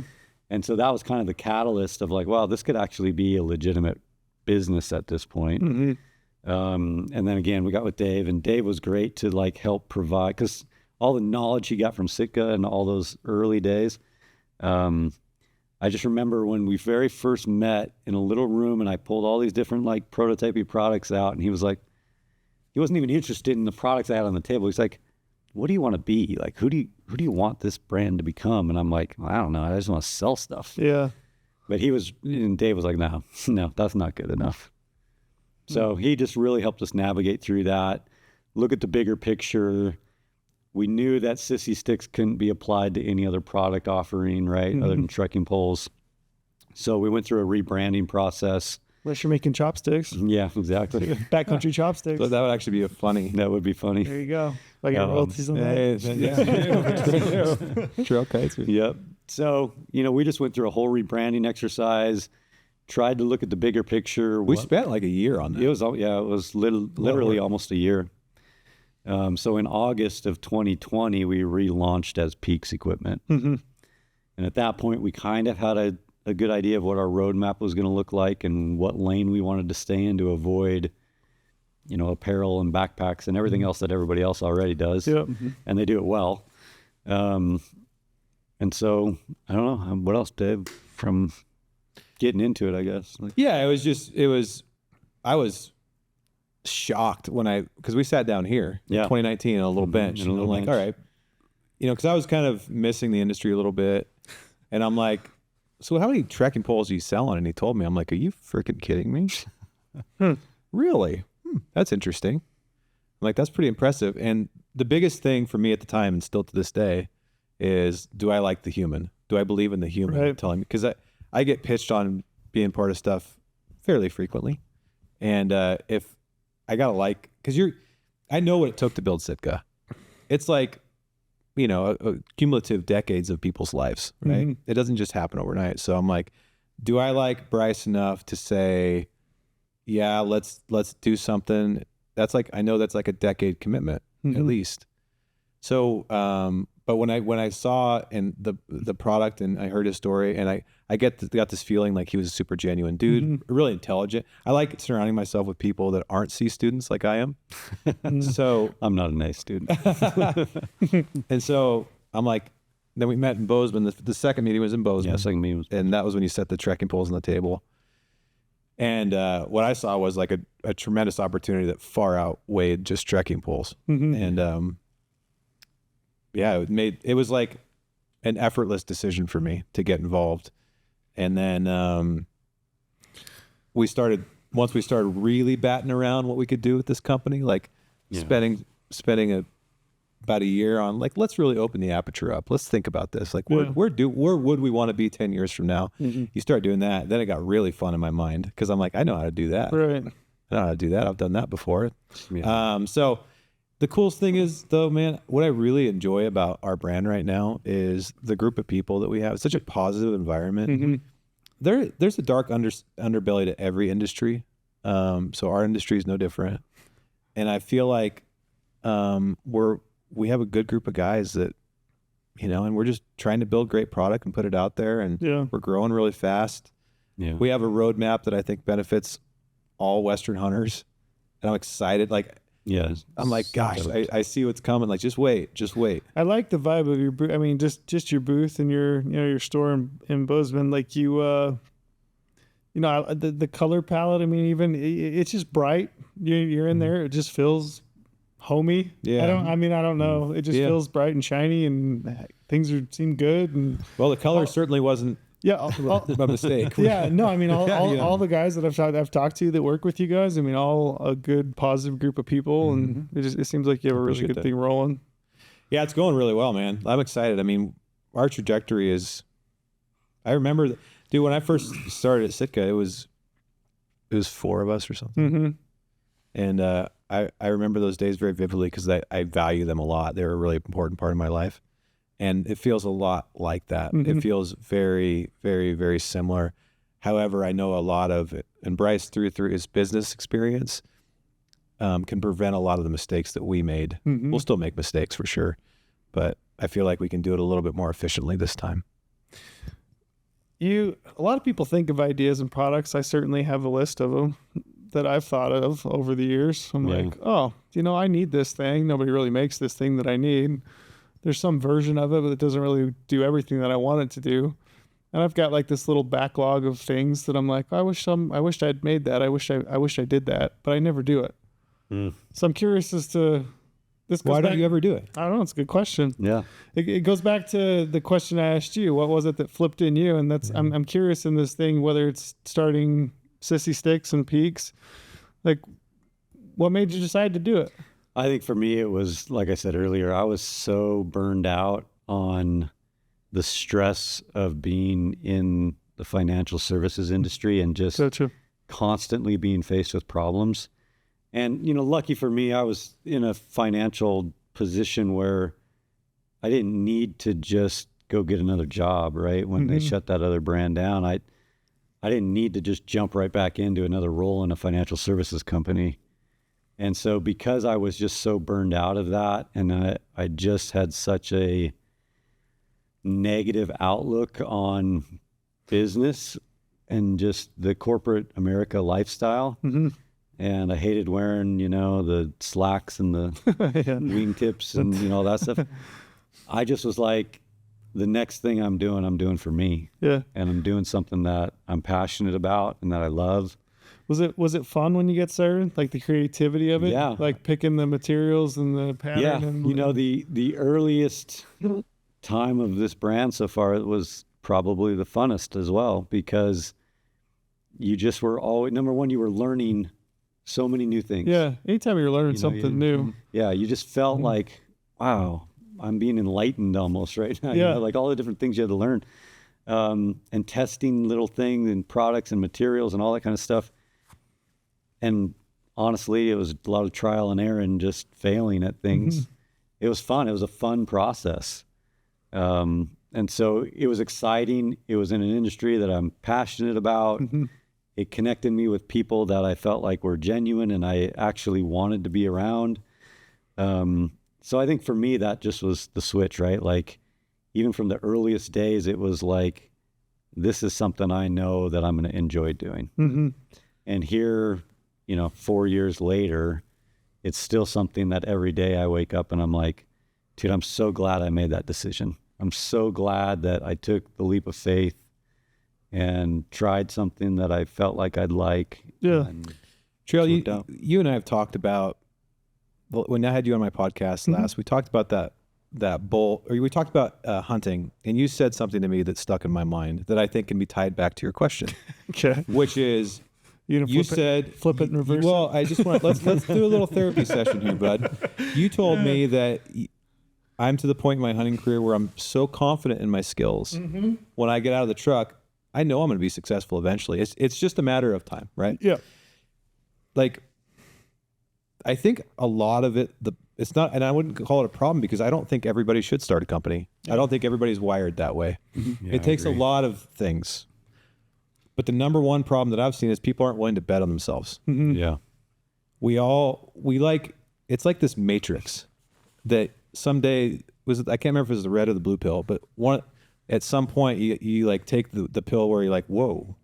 And so that was kind of the catalyst of like, wow, this could actually be a legitimate business at this point. And then again, we got with Dave, and Dave was great to like help provide, because all the knowledge he got from Sitka and all those early days. I just remember when we very first met in a little room, and I pulled all these different like prototypey products out, and he was like, he wasn't even interested in the products I had on the table. He's like, what do you want to be? Like, who do you want this brand to become? And I'm like, well, I don't know. I just want to sell stuff. Yeah. But Dave was like, no, that's not good enough. So he just really helped us navigate through that, look at the bigger picture. We knew that Sissy Sticks couldn't be applied to any other product offering, right, other than trekking poles. So we went through a rebranding process. Unless you're making chopsticks. Yeah, exactly. Backcountry chopsticks. So that would actually be funny. That would be funny. There you go. I got royalties on that. True. Okay. Yep. So, we just went through a whole rebranding exercise. Tried to look at the bigger picture. We spent like a year on that. It was literally almost a year. So in August of 2020, we relaunched as PEAX equipment. And at that point, we kind of had a good idea of what our roadmap was going to look like and what lane we wanted to stay in to avoid, apparel and backpacks and everything else that everybody else already does. Yep. And they do it well. And so, I don't know, what else, Dave, from getting into it, I guess. I was shocked because we sat down here in 2019 on a little bench, and I'm like, all right, because I was kind of missing the industry a little bit, and I'm like, so how many trekking poles are you selling? And he told me, I'm like, are you freaking kidding me? Really? That's interesting. I'm like, that's pretty impressive. And the biggest thing for me at the time, and still to this day, is, do I like the human? Do I believe in the human? Right. Telling me, because I get pitched on being part of stuff fairly frequently. And if I got to because I know what it took to build Sitka. It's like, a cumulative decades of people's lives, right? Mm-hmm. It doesn't just happen overnight. So I'm like, do I like Brice enough to say, yeah, let's do something? I know that's like a decade commitment at least. So, but when I saw and the product and I heard his story and I got this feeling like he was a super genuine dude, really intelligent. I like surrounding myself with people that aren't C students like I am. So I'm not an A student. and so I'm like, then we met in Bozeman. The second meeting was in Bozeman. Yeah, second meeting was. And that was when you set the trekking poles on the table. And what I saw was like a tremendous opportunity that far outweighed just trekking poles. And yeah, it was like an effortless decision for me to get involved. And then once we started really batting around what we could do with this company, like spending about a year on like, let's really open the aperture up. Let's think about this. Like where would we want to be 10 years from now? You start doing that. Then it got really fun in my mind because I'm like, I know how to do that. Right. I know how to do that. I've done that before. So the coolest thing is though, man, what I really enjoy about our brand right now is the group of people that we have. It's such a positive environment. There's a dark underbelly to every industry. So our industry is no different. And I feel like we have a good group of guys that, and we're just trying to build great product and put it out there. And we're growing really fast. Yeah. We have a roadmap that I think benefits all Western hunters. And I'm excited. Like, I'm like, gosh, I see what's coming. Like, just wait. I like the vibe of your booth. I mean, just your booth and your store in Bozeman. Like the color palette. I mean, even it's just bright. You're in there. It just feels homey. Yeah. I don't know. It just feels bright and shiny, and things seem good. And well, the color certainly wasn't. Yeah, a mistake. Yeah, no, I mean all the guys that I've talked to that work with you guys. I mean, all a good, positive group of people, and it seems like you have a really good thing rolling. Yeah, it's going really well, man. I'm excited. I mean, our trajectory is. I remember, dude, when I first started at Sitka, it was 4 of us or something, and I remember those days very vividly because I value them a lot. They're a really important part of my life. And it feels a lot like that. It feels very, very, very similar. However, I know a lot of it, and Brice through his business experience can prevent a lot of the mistakes that we made. We'll still make mistakes for sure, but I feel like we can do it a little bit more efficiently this time. A lot of people think of ideas and products. I certainly have a list of them that I've thought of over the years. I'm like, I need this thing. Nobody really makes this thing that I need. There's some version of it, but it doesn't really do everything that I want it to do. And I've got like this little backlog of things that I'm like, I wish I'd made that. I wish I did that, but I never do it. So I'm curious as to this. Why don't you ever do it? I don't know. It's a good question. Yeah. It goes back to the question I asked you. What was it that flipped in you? And that's, I'm curious in this thing, whether it's starting Sissy Sticks and PEAX, like what made you decide to do it? I think for me, it was, like I said earlier, I was so burned out on the stress of being in the financial services industry and just constantly being faced with problems. And, lucky for me, I was in a financial position where I didn't need to just go get another job, right? When they shut that other brand down, I didn't need to just jump right back into another role in a financial services company. And so because I was just so burned out of that, and I just had such a negative outlook on business and just the corporate America lifestyle, and I hated wearing, the slacks and the wingtips and, all that stuff. I just was like, the next thing I'm doing for me. Yeah. And I'm doing something that I'm passionate about and that I love. Was it fun when you get started? Like the creativity of it? Yeah. Like picking the materials and the pattern? Yeah. And The earliest time of this brand so far was probably the funnest as well, because you just were always, number one, you were learning so many new things. Yeah. Anytime you're learning something new. Yeah. You just felt like, wow, I'm being enlightened almost right now. Yeah. Like all the different things you had to learn. and testing little things and products and materials and all that kind of stuff. And honestly, it was a lot of trial and error and just failing at things. It was fun. It was a fun process. And so it was exciting. It was in an industry that I'm passionate about. It connected me with people that I felt like were genuine and I actually wanted to be around. So I think for me, that just was the switch, right? Like even from the earliest days, it was like, this is something I know that I'm going to enjoy doing. And here, 4 years later, it's still something that every day I wake up and I'm like, dude, I'm so glad I made that decision. I'm so glad that I took the leap of faith and tried something that I felt like I'd like. Yeah. Trail, you and I have talked about, when I had you on my podcast last, we talked about that bull, or we talked about hunting, and you said something to me that stuck in my mind that I think can be tied back to your question. Okay. Which is, you said flip it and reverse. Well, I just want let's do a little therapy session here, bud. You told me that I'm to the point in my hunting career where I'm so confident in my skills. When I get out of the truck, I know I'm going to be successful eventually. It's just a matter of time, right? Yeah. Like, I think a lot of it, it's not, and I wouldn't call it a problem because I don't think everybody should start a company. I don't think everybody's wired that way. Yeah, it takes a lot of things. But the number one problem that I've seen is people aren't willing to bet on themselves. Yeah. It's like this matrix that someday I can't remember if it was the red or the blue pill, but at some point you like take the pill where you're like, whoa,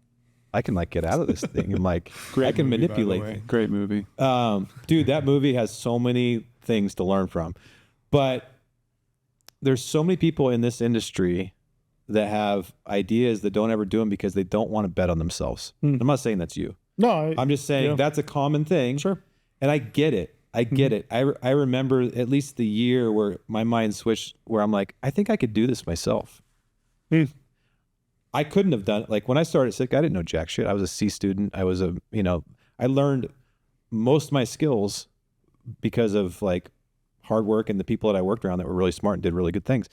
I can like get out of this thing and like I can manipulate things. Great movie. Dude, that movie has so many things to learn from. But there's so many people in this industry that have ideas that don't ever do them because they don't want to bet on themselves. I'm not saying that's you. No, I'm just saying that's a common thing. Sure. And I get it. I get it. I remember at least the year where my mind switched where I'm like, I think I could do this myself. I couldn't have done it. Like when I started SITK, I didn't know jack shit. I was a C student. I learned most of my skills because of like hard work and the people that I worked around that were really smart and did really good things.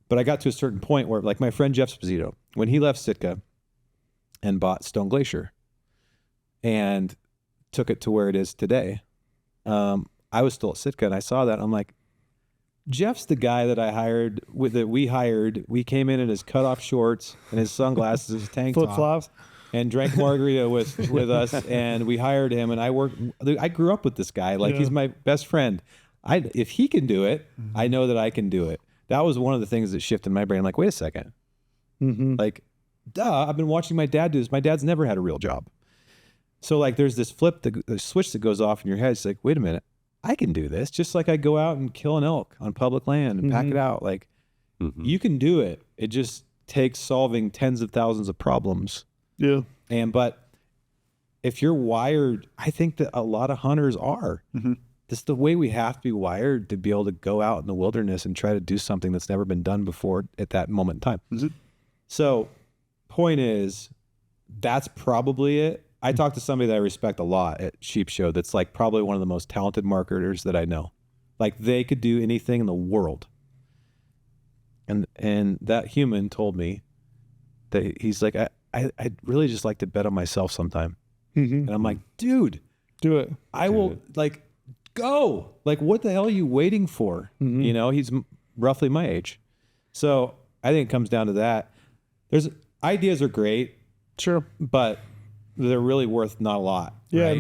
But I got to a certain point where like my friend Jeff Sposito, when he left Sitka and bought Stone Glacier and took it to where it is today, I was still at Sitka and I saw that. I'm like, Jeff's the guy that we came in his cutoff shorts and his sunglasses, his tank flip top, flops, and drank margarita with us. And we hired him and I grew up with this guy. Like he's my best friend. If he can do it, I know that I can do it. That was one of the things that shifted my brain. I'm like, wait a second. Like, I've been watching my dad do this. My dad's never had a real job. So like there's this the switch that goes off in your head. It's like, wait a minute, I can do this. Just like I go out and kill an elk on public land and pack it out. Like you can do it. It just takes solving tens of thousands of problems. Yeah. But if you're wired, I think that a lot of hunters are. This is the way we have to be wired to be able to go out in the wilderness and try to do something that's never been done before at that moment in time. So point is, that's probably it. I talked to somebody that I respect a lot at Sheep Show that's like probably one of the most talented marketers that I know. Like they could do anything in the world. And that human told me that he's like, I'd really just like to bet on myself sometime. And I'm like, dude, do it. I will like go. Like, what the hell are you waiting for? He's roughly my age. So I think it comes down to that. Ideas are great. Sure. But they're really worth not a lot. Yeah. Right?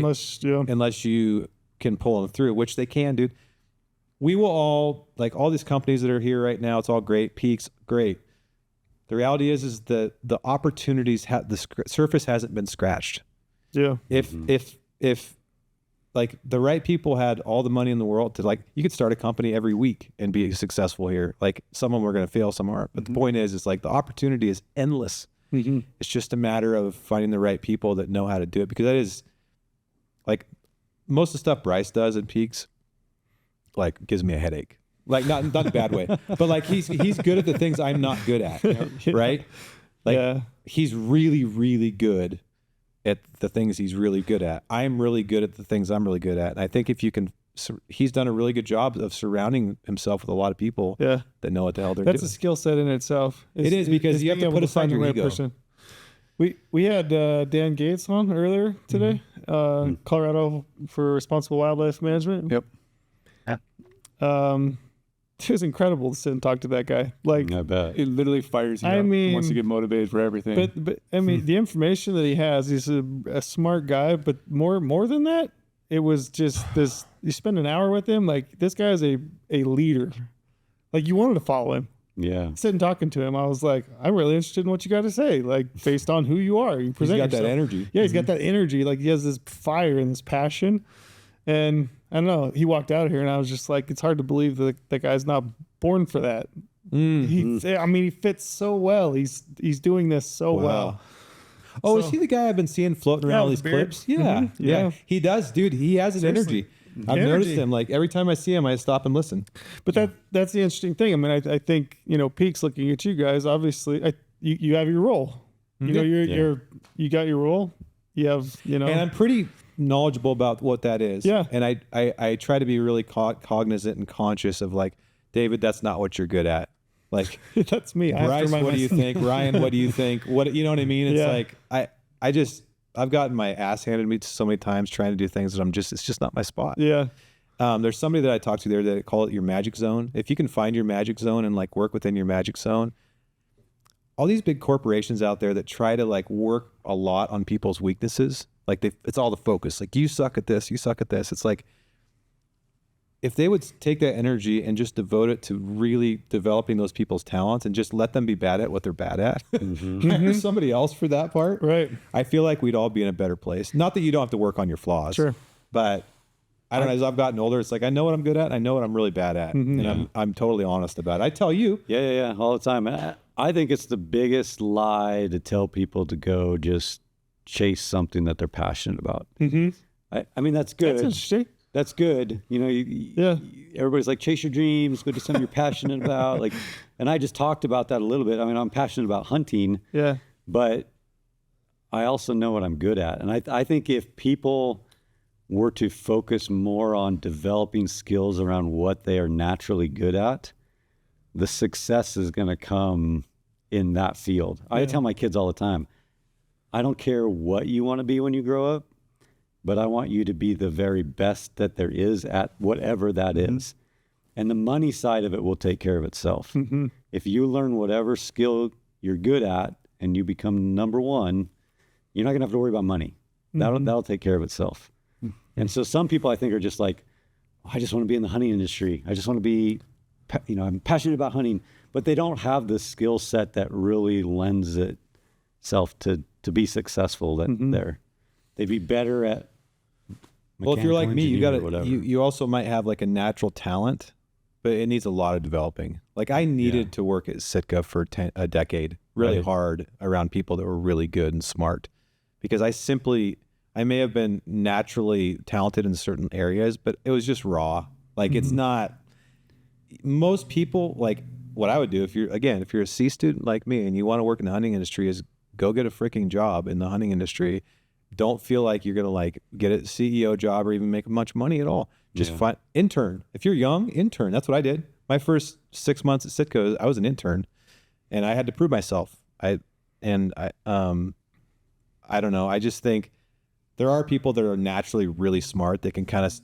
Unless you can pull them through, which they can, dude. We will all, like all these companies that are here right now, it's all great. PEAX, great. The reality is that the opportunities, the surface hasn't been scratched. Yeah. If like the right people had all the money in the world to like, you could start a company every week and be successful here. Like some of them are going to fail, some aren't. But the point is like the opportunity is endless. It's just a matter of finding the right people that know how to do it, because that is like most of the stuff Brice does at PEAX, like gives me a headache. Like not in a bad way, but like he's good at the things I'm not good at, right? Like he's really, really good at the things he's really good at. I'm really good at the things I'm really good at. And I think if you can he's done a really good job of surrounding himself with a lot of people Yeah. that know what the hell they're That's doing. a skill set in itself. It is, because you have being to able put aside find the your right ego. We had Dan Gates on earlier today, Colorado for Responsible Wildlife Management. Yep. It was incredible to sit and talk to that guy. Like, I bet. It literally fires you I up. mean- Once you get motivated for everything. but I mean, the information that he has, he's a smart guy. But more than that, it was just this. You spend an hour with him, like this guy is a leader. Like you wanted to follow him. Yeah. Sitting talking to him, I was like, I'm really interested in what you got to say, like based on who you are. You He's present got that yourself. energy. Yeah, he's got that energy. Like he has this fire and this passion. And I don't know, he walked out of here and I was just like, it's hard to believe that that guy's not born for that. He fits so well. He's doing this so well. Oh, So- is he the guy I've been seeing floating around all with these the beard. clips? Yeah, Mhm. Yeah. He does, dude. He has an Seriously. energy. I've Energy. noticed him. Like every time I see him, I stop and listen. But that's the interesting thing. I mean, I think, PEAX looking at you guys, obviously, you have your role. You know, you got your role. You have, And I'm pretty knowledgeable about what that is. Yeah. And I try to be really cognizant and conscious of like, David, that's not what you're good at. Like, that's me. Brice, what do you think? Ryan, what do you think? What, you know what I mean? It's Yeah. like, I've gotten my ass handed to me so many times trying to do things that it's just not my spot. Yeah. There's somebody that I talked to there that call it your magic zone. If you can find your magic zone and like work within your magic zone, all these big corporations out there that try to like work a lot on people's weaknesses, like it's all the focus. Like you suck at this, you suck at this. It's like, if they would take that energy and just devote it to really developing those people's talents and just let them be bad at what they're bad at, hire somebody else for that part. Right. I feel like we'd all be in a better place. Not that you don't have to work on your flaws. Sure. But I don't know, as I've gotten older, it's like, I know what I'm good at. And I know what I'm really bad at. And I'm totally honest about it. I tell you. Yeah, all the time. I think it's the biggest lie to tell people to go just chase something that they're passionate about. I mean, that's good. That's interesting. That's good. Yeah. Everybody's like, chase your dreams, go do something you're passionate about. Like, and I just talked about that a little bit. I mean, I'm passionate about hunting, Yeah. but I also know what I'm good at. And I think if people were to focus more on developing skills around what they are naturally good at, the success is going to come in that field. I tell my kids all the time, I don't care what you want to be when you grow up, but I want you to be the very best that there is at whatever that is. And the money side of it will take care of itself. If you learn whatever skill you're good at and you become number one, you're not gonna have to worry about money. That'll take care of itself. And so some people I think are just like, oh, I just want to be in the hunting industry. I just want to be, I'm passionate about hunting, but they don't have the skill set that really lends itself to be successful there. They'd be better at Well, if you're like me, you mechanical got engineering or to, whatever. you also might have like a natural talent, but it needs a lot of developing. Like I needed to work at Sitka for a decade, really Right. hard around people that were really good and smart, because I may have been naturally talented in certain areas, but it was just raw. Like it's not, most people, like what I would do if you're a C student like me and you want to work in the hunting industry is go get a freaking job in the hunting industry. Don't feel like you're going to like get a CEO job or even make much money at all. Just find intern. If you're young, intern. That's what I did. My first 6 months at Sitka, I was an intern and I had to prove myself. I don't know. I just think there are people that are naturally really smart that can kind of,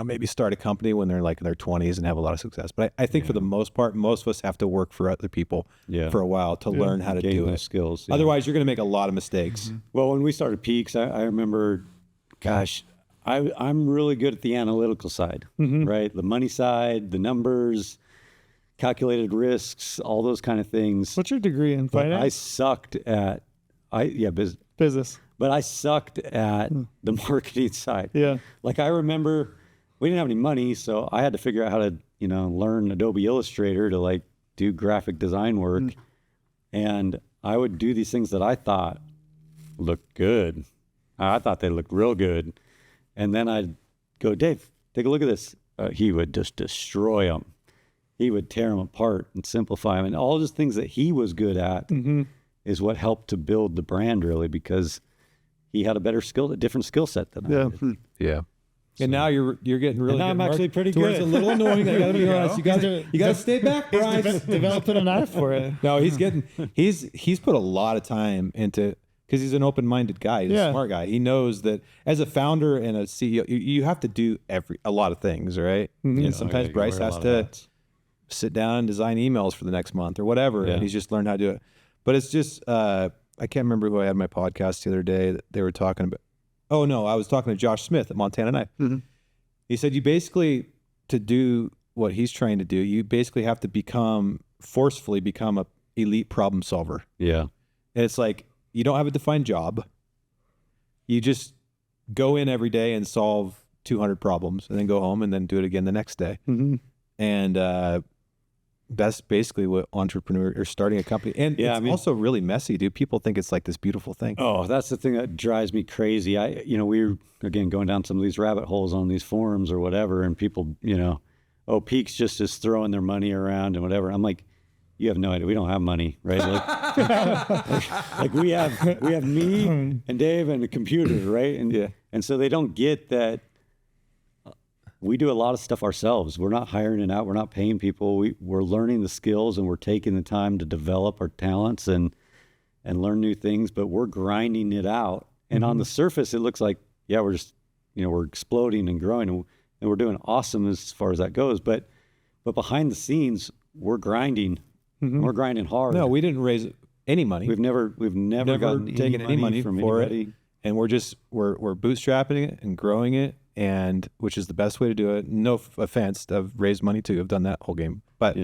maybe start a company when they're like in their 20s and have a lot of success. But I think for the most part, most of us have to work for other people for a while to learn how to Gain do those it. skills. Yeah. Otherwise, you're going to make a lot of mistakes. Well, when we started PEAX, I remember, gosh, I'm really good at the analytical side, right? The money side, the numbers, calculated risks, all those kind of things. What's your degree in But I finance? sucked at, Business. but I sucked at the marketing side. Yeah. Like I remember we didn't have any money, so I had to figure out how to, learn Adobe Illustrator to like do graphic design work. And I would do these things that I thought looked good. I thought they looked real good. And then I'd go, Dave, take a look at this. He would just destroy them. He would tear them apart and simplify them. And all those things that he was good at is what helped to build the brand really, because he had a different skill set than I did. Yeah. And now you're getting really. And now good, I'm Mark, actually pretty to where good. It's a little annoying. I gotta be honest. You gotta stay back, Brice. Developing an eye for it. No, he's put a lot of time into, because he's an open-minded guy. He's a smart guy. He knows that as a founder and a CEO, you have to do a lot of things, right? And sometimes Brice has to sit down and design emails for the next month or whatever, and he's just learned how to do it. But it's just, I can't remember who I had on my podcast the other day that they were talking about. Oh no, I was talking to Josh Smith at Montana Knife. He said you basically, to do what he's trying to do, you basically have to forcefully become a elite problem solver. Yeah. And it's like, you don't have a defined job. You just go in every day and solve 200 problems and then go home and then do it again the next day. And that's basically what entrepreneur or starting a company. And it's also really messy, dude. People think it's like this beautiful thing. Oh, that's the thing that drives me crazy. We're again going down some of these rabbit holes on these forums or whatever, and people, PEAX just is throwing their money around and whatever. I'm like, you have no idea. We don't have money, right? Like we have me and Dave and a computer, right? And so they don't get that. We do a lot of stuff ourselves. We're not hiring it out. We're not paying people. We're learning the skills, and we're taking the time to develop our talents and learn new things, but we're grinding it out. And on the surface, it looks like, we're just, we're exploding and growing, and we're doing awesome as far as that goes. But behind the scenes, we're grinding. We're grinding hard. No, we didn't raise any money. We've never gotten taken any money from for anybody. it. And we're bootstrapping it and growing it, and which is the best way to do it. No offense, I've raised money too. I've done that whole game. But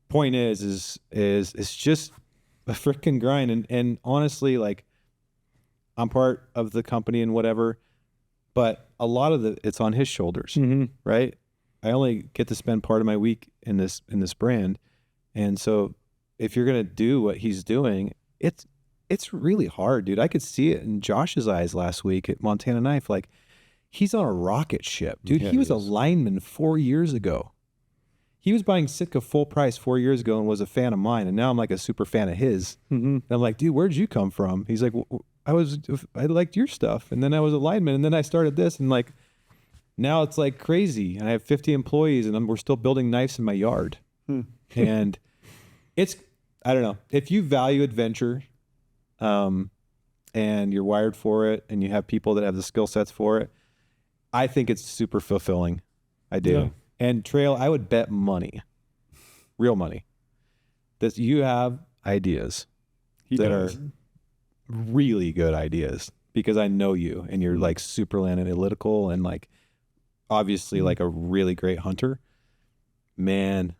point is it's just a freaking grind. And honestly, like, I'm part of the company and whatever, but a lot of it's on his shoulders, right? I only get to spend part of my week in this brand. And so if you're going to do what he's doing, it's really hard, dude. I could see it in Josh's eyes last week at Montana Knife. Like, he's on a rocket ship, dude. He was a lineman 4 years ago. He was buying Sitka full price 4 years ago and was a fan of mine. And now I'm like a super fan of his. And I'm like, dude, where'd you come from? He's like, I liked your stuff. And then I was a lineman, and then I started this, and like, now it's like crazy. And I have 50 employees, and we're still building knives in my yard. And I don't know, if you value adventure, and you're wired for it, and you have people that have the skill sets for it, I think it's super fulfilling. I do. Yeah. And Trail, I would bet money, real money, that you have ideas are really good ideas, because I know you, and you're like super analytical, and like obviously like a really great hunter, man.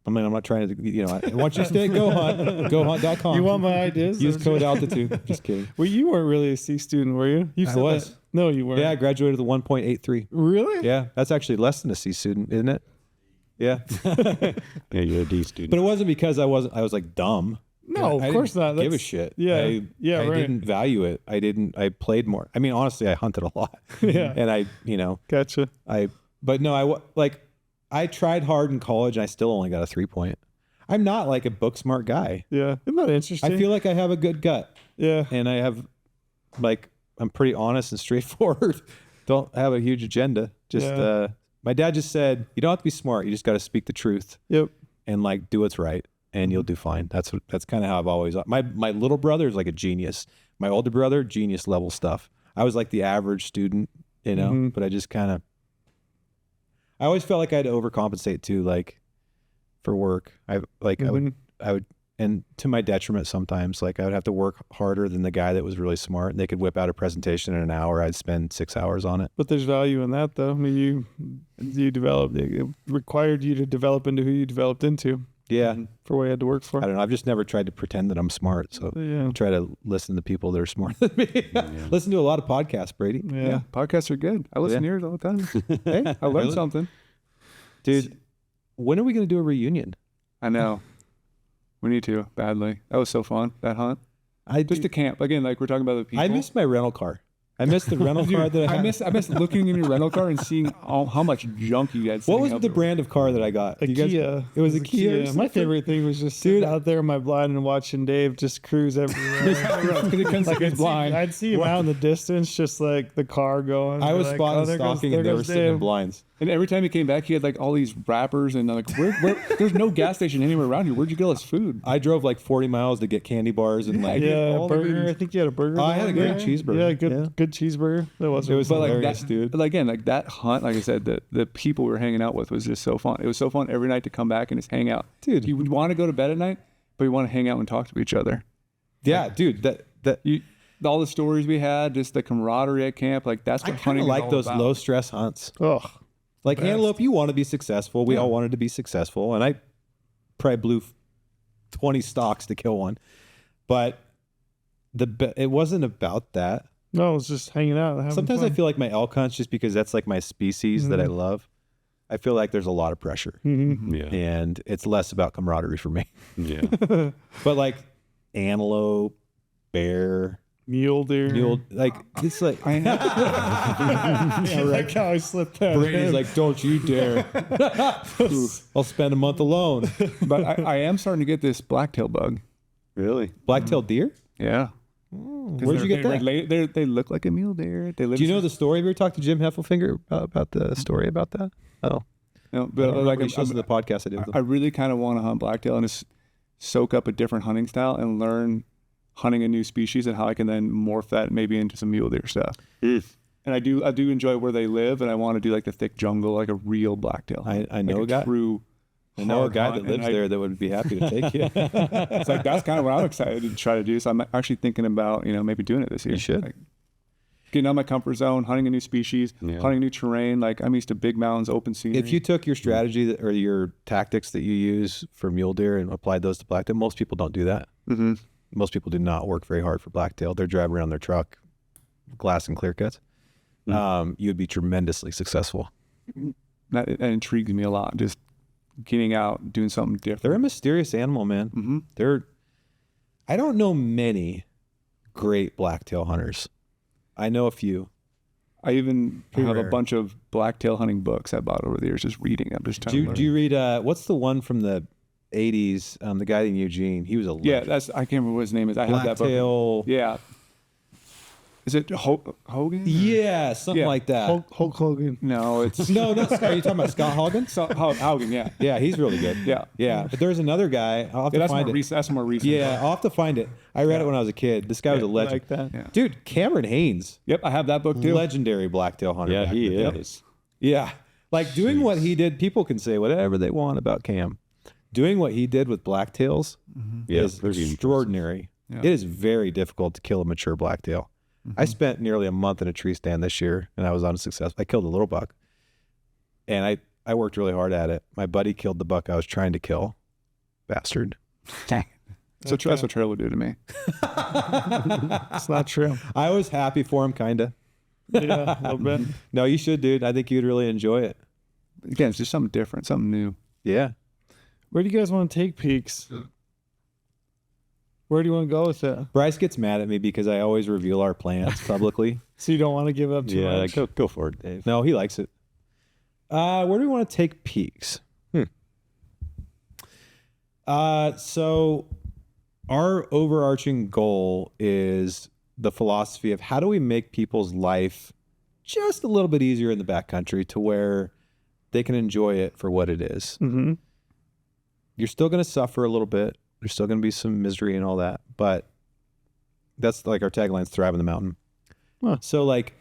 I mean, I'm not trying to, I want you to stay at GOHUNT, GOHUNT.com. You want my ideas? Use code altitude. Just kidding. Well, you weren't really a C student, were you? You I was. That. No, you weren't. Yeah, I graduated with a 1.83. Really? Yeah, that's actually less than a C student, isn't it? Yeah. Yeah, you're a D student. But it wasn't because I was like dumb. No, of course not. Give a shit. Yeah. I right. didn't value it. I played more. I mean, honestly, I hunted a lot. Yeah. And Gotcha. I tried hard in college, and I still only got a 3-point. I'm not like a book smart guy. Yeah. Isn't that interesting? I feel like I have a good gut. Yeah. And I have, like, I'm pretty honest and straightforward. Don't have a huge agenda. My dad just said, you don't have to be smart. You just got to speak the truth. Yep. And like, do what's right, and you'll do fine. That's kind of how I've always, my little brother is like a genius. My older brother, genius level stuff. I was like the average student, but I just kind of, I always felt like I had to overcompensate too, like for work. I would, and to my detriment sometimes, like I would have to work harder than the guy that was really smart, and they could whip out a presentation in an hour. I'd spend 6 hours on it. But there's value in that, though. I mean, you developed, it required you to develop into who you developed into. Yeah. For what you had to work for. I don't know. I've just never tried to pretend that I'm smart. So I try to listen to people that are smarter than me. Listen to a lot of podcasts, Brady. Yeah. Podcasts are good. I listen to yours all the time. Hey, I learned something. Dude, when are we going to do a reunion? I know. We need to, badly. That was so fun, that hunt. Just to camp. Again, like we're talking about the people. I miss my rental car. I missed the rental car that I had. I miss looking in your rental car and seeing how much junk you had. What was sitting the up. brand of car that I got? A You guys- Kia. It was a Kia. or My something? favorite thing was just sitting out there in my blind and watching Dave just cruise everywhere. Because he couldn't see his blind. I'd see him out in the distance, just like the car going. I was like, spotting oh, there goes- stalking there and they were goes sitting in Dave. blinds. And every time he came back, he had like all these wrappers and like, where there's no gas station anywhere around here. Where'd you get all this food? I drove like 40 miles to get candy bars and like Yeah, all the burger. goodies. I think you had a burger. I had a there. great cheeseburger. Yeah, good cheeseburger. That was. It was But like hilarious, that, dude. But again, like that hunt, like I said, the people we were hanging out with was just so fun. It was so fun every night to come back and just hang out. Dude. You would want to go to bed at night, but you want to hang out and talk to each other. Yeah, dude. That All the stories we had, just the camaraderie at camp, like that's I what kind hunting of is like all those about. low stress hunts. Oh, Like best. antelope, you want to be successful. We all wanted to be successful, and I probably blew 20 stalks to kill one. But it wasn't about that. no, it was just hanging out. having Sometimes fun. I feel like my elk hunts, just because that's like my species that I love. I feel like there's a lot of pressure, Yeah. and it's less about camaraderie for me. Yeah. But like antelope, bear, mule deer. mule, like it's like Yeah, like how I slipped that. Brady's in. like, don't you dare! I'll spend a month alone. But I am starting to get this blacktail bug. Really? Black-tailed deer? Yeah. Where'd you get that? They look like a mule deer. They live Do you know the story? Have you ever talked to Jim Heffelfinger about the story about that? Oh, No, but like he shows in the podcast I did with I him. really kind of want to hunt blacktail and just soak up a different hunting style and learn hunting a new species and how I can then morph that maybe into some mule deer stuff. And I do enjoy where they live, and I want to do like the thick jungle, like a real blacktail. hunt. I know like a guy. True. I know a hard guy hunt, that and lives there that would be happy to take you. It's like that's kind of what I'm excited to try to do. So I'm actually thinking about maybe doing it this year. You should. Like, getting out of my comfort zone, hunting a new species, Yeah. hunting new terrain. Like I'm used to big mountains, open scenery. If you took your strategy or your tactics that you use for mule deer and applied those to blacktail, most people don't do that. Mhm. Most people do not work very hard for blacktail. They're driving around their truck, glass and clear cuts. You'd be tremendously successful. that intrigues me a lot. Just getting out, doing something different. They're a mysterious animal, man. I don't know many great blacktail hunters. I know a few. I even Pretty have rare. a bunch of blacktail hunting books I bought over the years, just reading. I'm just trying to learn. Do you read what's the one from the 80s? The guy in Eugene. He was a Yeah, legend. I can't remember what his name is. I have that book. Blacktail. Yeah. Is it Hogan? Yeah, something Yeah. like that. Hulk Hogan. No, it's No, not Scott. Are you talking about Scott Hogan? Hogan. Yeah. Yeah, he's really good. Yeah. Yeah, but there's another guy. I'll have to That's find more it. recent. That's more recent. Yeah, I'll have to find it. I read it when I was a kid. This guy was a legend. Like that. Yeah. Dude, Cameron Haynes, Yep, I have that book too. legendary blacktail hunter. Yeah, back he in the day. is. Yeah. Like doing what he did, people can say whatever they want about Cam. Doing what he did with blacktails Yeah, is pretty impressive. extraordinary. Yeah. It is very difficult to kill a mature blacktail. I spent nearly a month in a tree stand this year and I was unsuccessful. I killed a little buck and I worked really hard at it. My buddy killed the buck I was trying to kill. Bastard. So that's what Trail would do to me. It's not true. I was happy for him, kind of. Yeah, a little bit. No, you should, dude. I think you'd really enjoy it. Again, it's just something different, something new. Yeah. Where do you guys want to take Peaks? Where do you want to go with it? Brice gets mad at me because I always reveal our plans publicly. So you don't want to give up too Yeah, much? go for it, Dave. No, he likes it. Where do we want to take Peaks? So our overarching goal is the philosophy of how do we make people's life just a little bit easier in the backcountry to where they can enjoy it for what it is. Mm-hmm. You're still going to suffer a little bit. There's still going to be some misery and all that, but that's like our tagline's thrive in the mountain. Huh. So like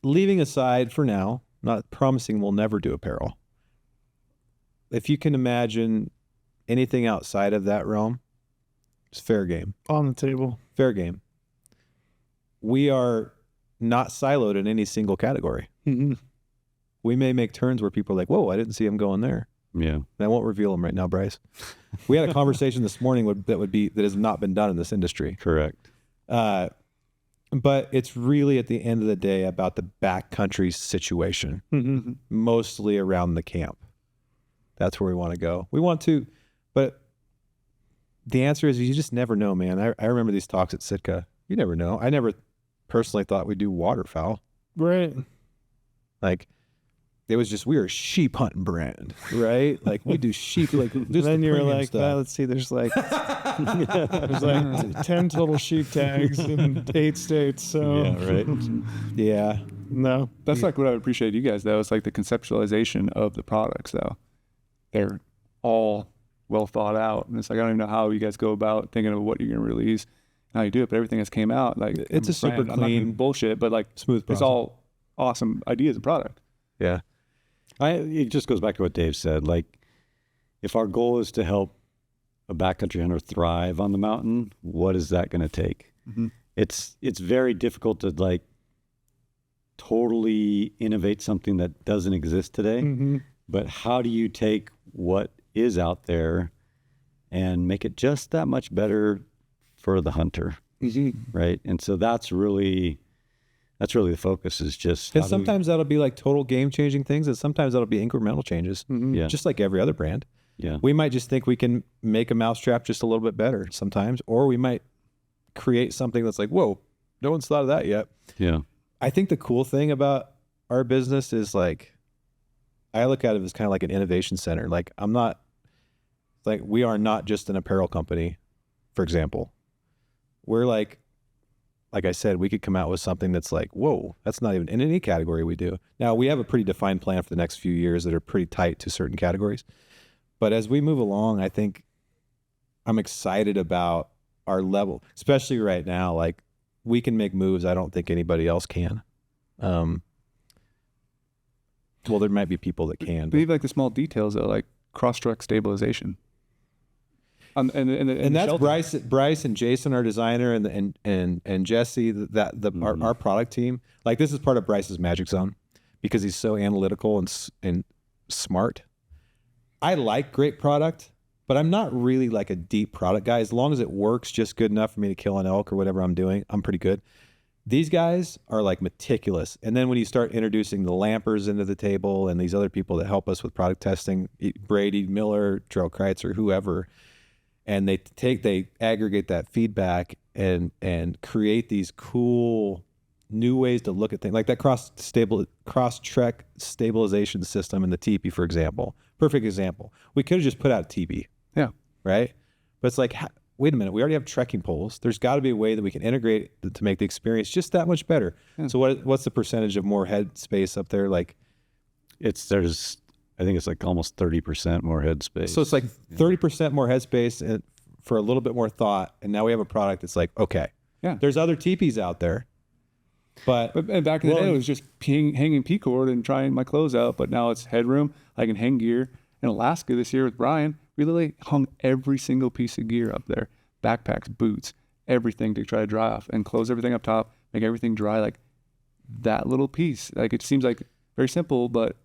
leaving aside for now, not promising we'll never do apparel. If you can imagine anything outside of that realm, it's fair game. On the table. Fair game. We are not siloed in any single category. Mm-hmm. We may make turns where people are like, whoa, I didn't see him going there. Yeah. And I won't reveal them right now, Brice. We had a conversation this morning that has not been done in this industry. Correct. But it's really at the end of the day about the backcountry situation, Mm-hmm. mostly around the camp. That's where we want to go. We want to, but the answer is you just never know, man. I remember these talks at Sitka You never know. I never personally thought we'd do waterfowl. Right. Like, it was just, we were a sheep hunting brand, right? Like, we do sheep, like, just Then the you were premium like, stuff. well, let's see, there's like 10 total sheep tags in 8 states. So Yeah, right. Yeah. no. That's like what I appreciate you guys though. It's like the conceptualization of the products though. They're all well thought out, and it's like I don't even know how you guys go about thinking of what you're gonna release, and how you do it. But everything that's came out, like It's a super I'm not gonna clean, bullshit, but like smooth it's process. all awesome ideas and product. Yeah. It just goes back to what Dave said. Like, if our goal is to help a backcountry hunter thrive on the mountain, what is that going to take? Mm-hmm. It's very difficult to like totally innovate something that doesn't exist today. Mm-hmm. But how do you take what is out there and make it just that much better for the hunter, right? And so that's really the focus, is just And how do we- sometimes that'll be like total game changing things, and sometimes that'll be incremental changes, Yeah. just like every other brand. yeah. We might just think we can make a mousetrap just a little bit better sometimes, or we might create something that's like, whoa, no one's thought of that yet. Yeah. I think the cool thing about our business is like, I look at it as kind of like an innovation center. Like, we are not just an apparel company, for example. We're like I said, we could come out with something that's like, whoa, that's not even in any category we do. Now, we have a pretty defined plan for the next few years that are pretty tight to certain categories. But as we move along, I think I'm excited about our level, especially right now. Like, we can make moves I don't think anybody else can. Well, there might be people that can. But even like the small details though, like cross-truck stabilization. And that's Brice and Jason, our designer, and Jesse, our product team. Like, this is part of Brice's magic zone because he's so analytical and smart. I like great product, but I'm not really like a deep product guy. As long as it works just good enough for me to kill an elk or whatever I'm doing, I'm pretty good. These guys are like meticulous. And then when you start introducing the Lampers into the table and these other people that help us with product testing, Brady, Miller, Trail Kreitzer, whoever, and they aggregate that feedback and create these cool new ways to look at things, like that cross-trek stabilization system in the teepee, for example. Perfect example. We could have just put out a teepee. Yeah. Right? But it's like, wait a minute, we already have trekking poles. There's got to be a way that we can integrate to make the experience just that much better. Yeah. So what's the percentage of more head space up there? Like, I think it's like almost 30% more headspace. So it's like 30% more headspace and for a little bit more thought. And now we have a product that's like, okay, yeah, there's other teepees out there. But back in the day, it was just hanging P-cord and trying my clothes out. But now it's headroom. I can hang gear. In Alaska this year with Brian, we literally hung every single piece of gear up there. Backpacks, boots, everything to try to dry off and close everything up top, make everything dry. Like that little piece. Like, it seems like very simple, but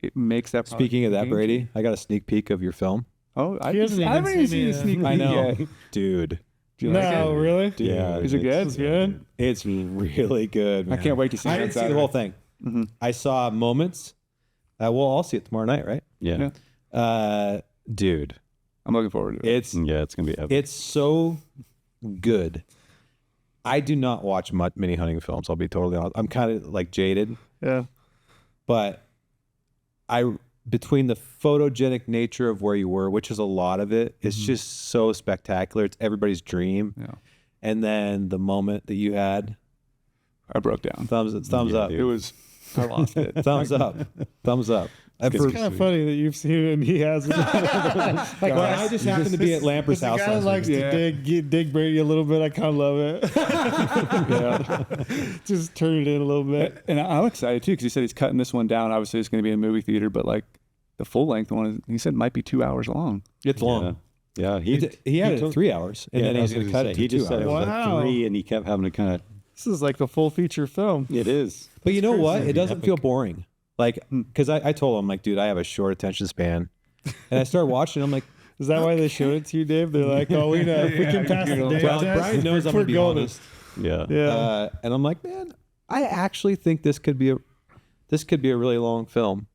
it makes that. Speaking of that, Brady, I got a sneak peek of your film. Oh, I hasn't haven't even seen a it. sneak peek I know. yet. Dude. Do you like No, it? really? Dude. Yeah. Is it good? It's good. It's really good, man. I can't wait to see it I on didn't see the Saturday. whole thing. Mm-hmm. I saw moments. We'll all see it tomorrow night, right? yeah. Dude, I'm looking forward to it. it's It's going to be epic. It's so good. I do not watch many hunting films. I'll be totally honest. I'm kind of like jaded, Yeah. but between the photogenic nature of where you were, which is a lot of it, it's just so spectacular. It's everybody's dream. Yeah. And then the moment that you had, I broke down. thumbs Yeah, up. dude. It was, I lost it. Thumbs up. Thumbs up. It's kind of funny that you've seen it and he hasn't. Well, I just happened to be at Lamper's The house guy last likes week. to dig Brady a little bit. I kind of love it. Yeah. Just turn it in a little bit. And I'm excited too, because he said he's cutting this one down. Obviously, it's going to be in a movie theater, but like the full length one, he said might be 2 hours long. It's long. Yeah. He had it at 3 hours, and then he's going to cut it He to 2 just said it hours. was Wow. a 3, and he kept having to kind of. This is like the full feature film. It is. But you know what? It doesn't feel boring. Like, because I told him, like, dude, I have a short attention span. And I started watching, I'm like, Is that why they showed it to you, Dave? They're like, oh, we know. If we can pass the data well, test, Brian knows I'm we're going to be golden. honest. Yeah. Yeah. And I'm like, man, I actually think this could be a really long film.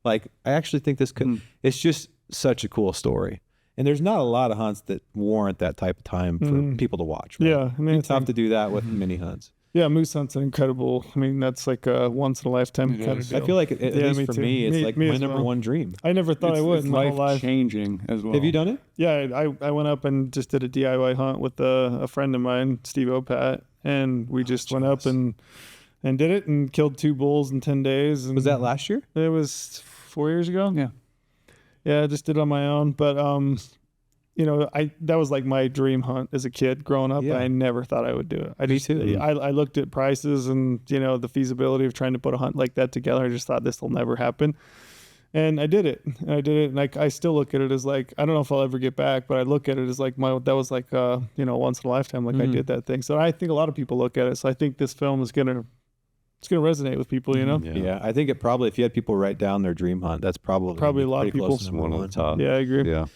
Like, I actually think this could, it's just such a cool story. And there's not a lot of hunts that warrant that type of time for people to watch. Right? Yeah, I mean, It's tough to do that with mini hunts. Yeah, moose hunt's incredible. I mean, that's like a once in a lifetime It kind is. of deal. I feel like, at Yeah, least me for too. me, it's like Me my as number well. one dream. I never thought I would It's in my whole life life. changing as well. Have you done it? Yeah, I went up and just did a DIY hunt with a friend of mine, Steve Opat, and we just went up and did it and killed 2 bulls in 10 days. And Was that last year? It was 4 years ago. Yeah. Yeah, I just did it on my own, but you know, that was like my dream hunt as a kid growing up. Yeah. And I never thought I would do it. Me too. I looked at prices and, you know, the feasibility of trying to put a hunt like that together. I just thought this will never happen. And I did it. And I still look at it as like, I don't know if I'll ever get back, but I look at it as like that was like, you know, once in a lifetime. Like I did that thing. So I think a lot of people look at it. So I think this film is going to resonate with people, you know? Yeah. I think it probably, if you had people write down their dream hunt, that's probably A lot of pretty close people. to number One of one. the top. Yeah, I agree. Yeah.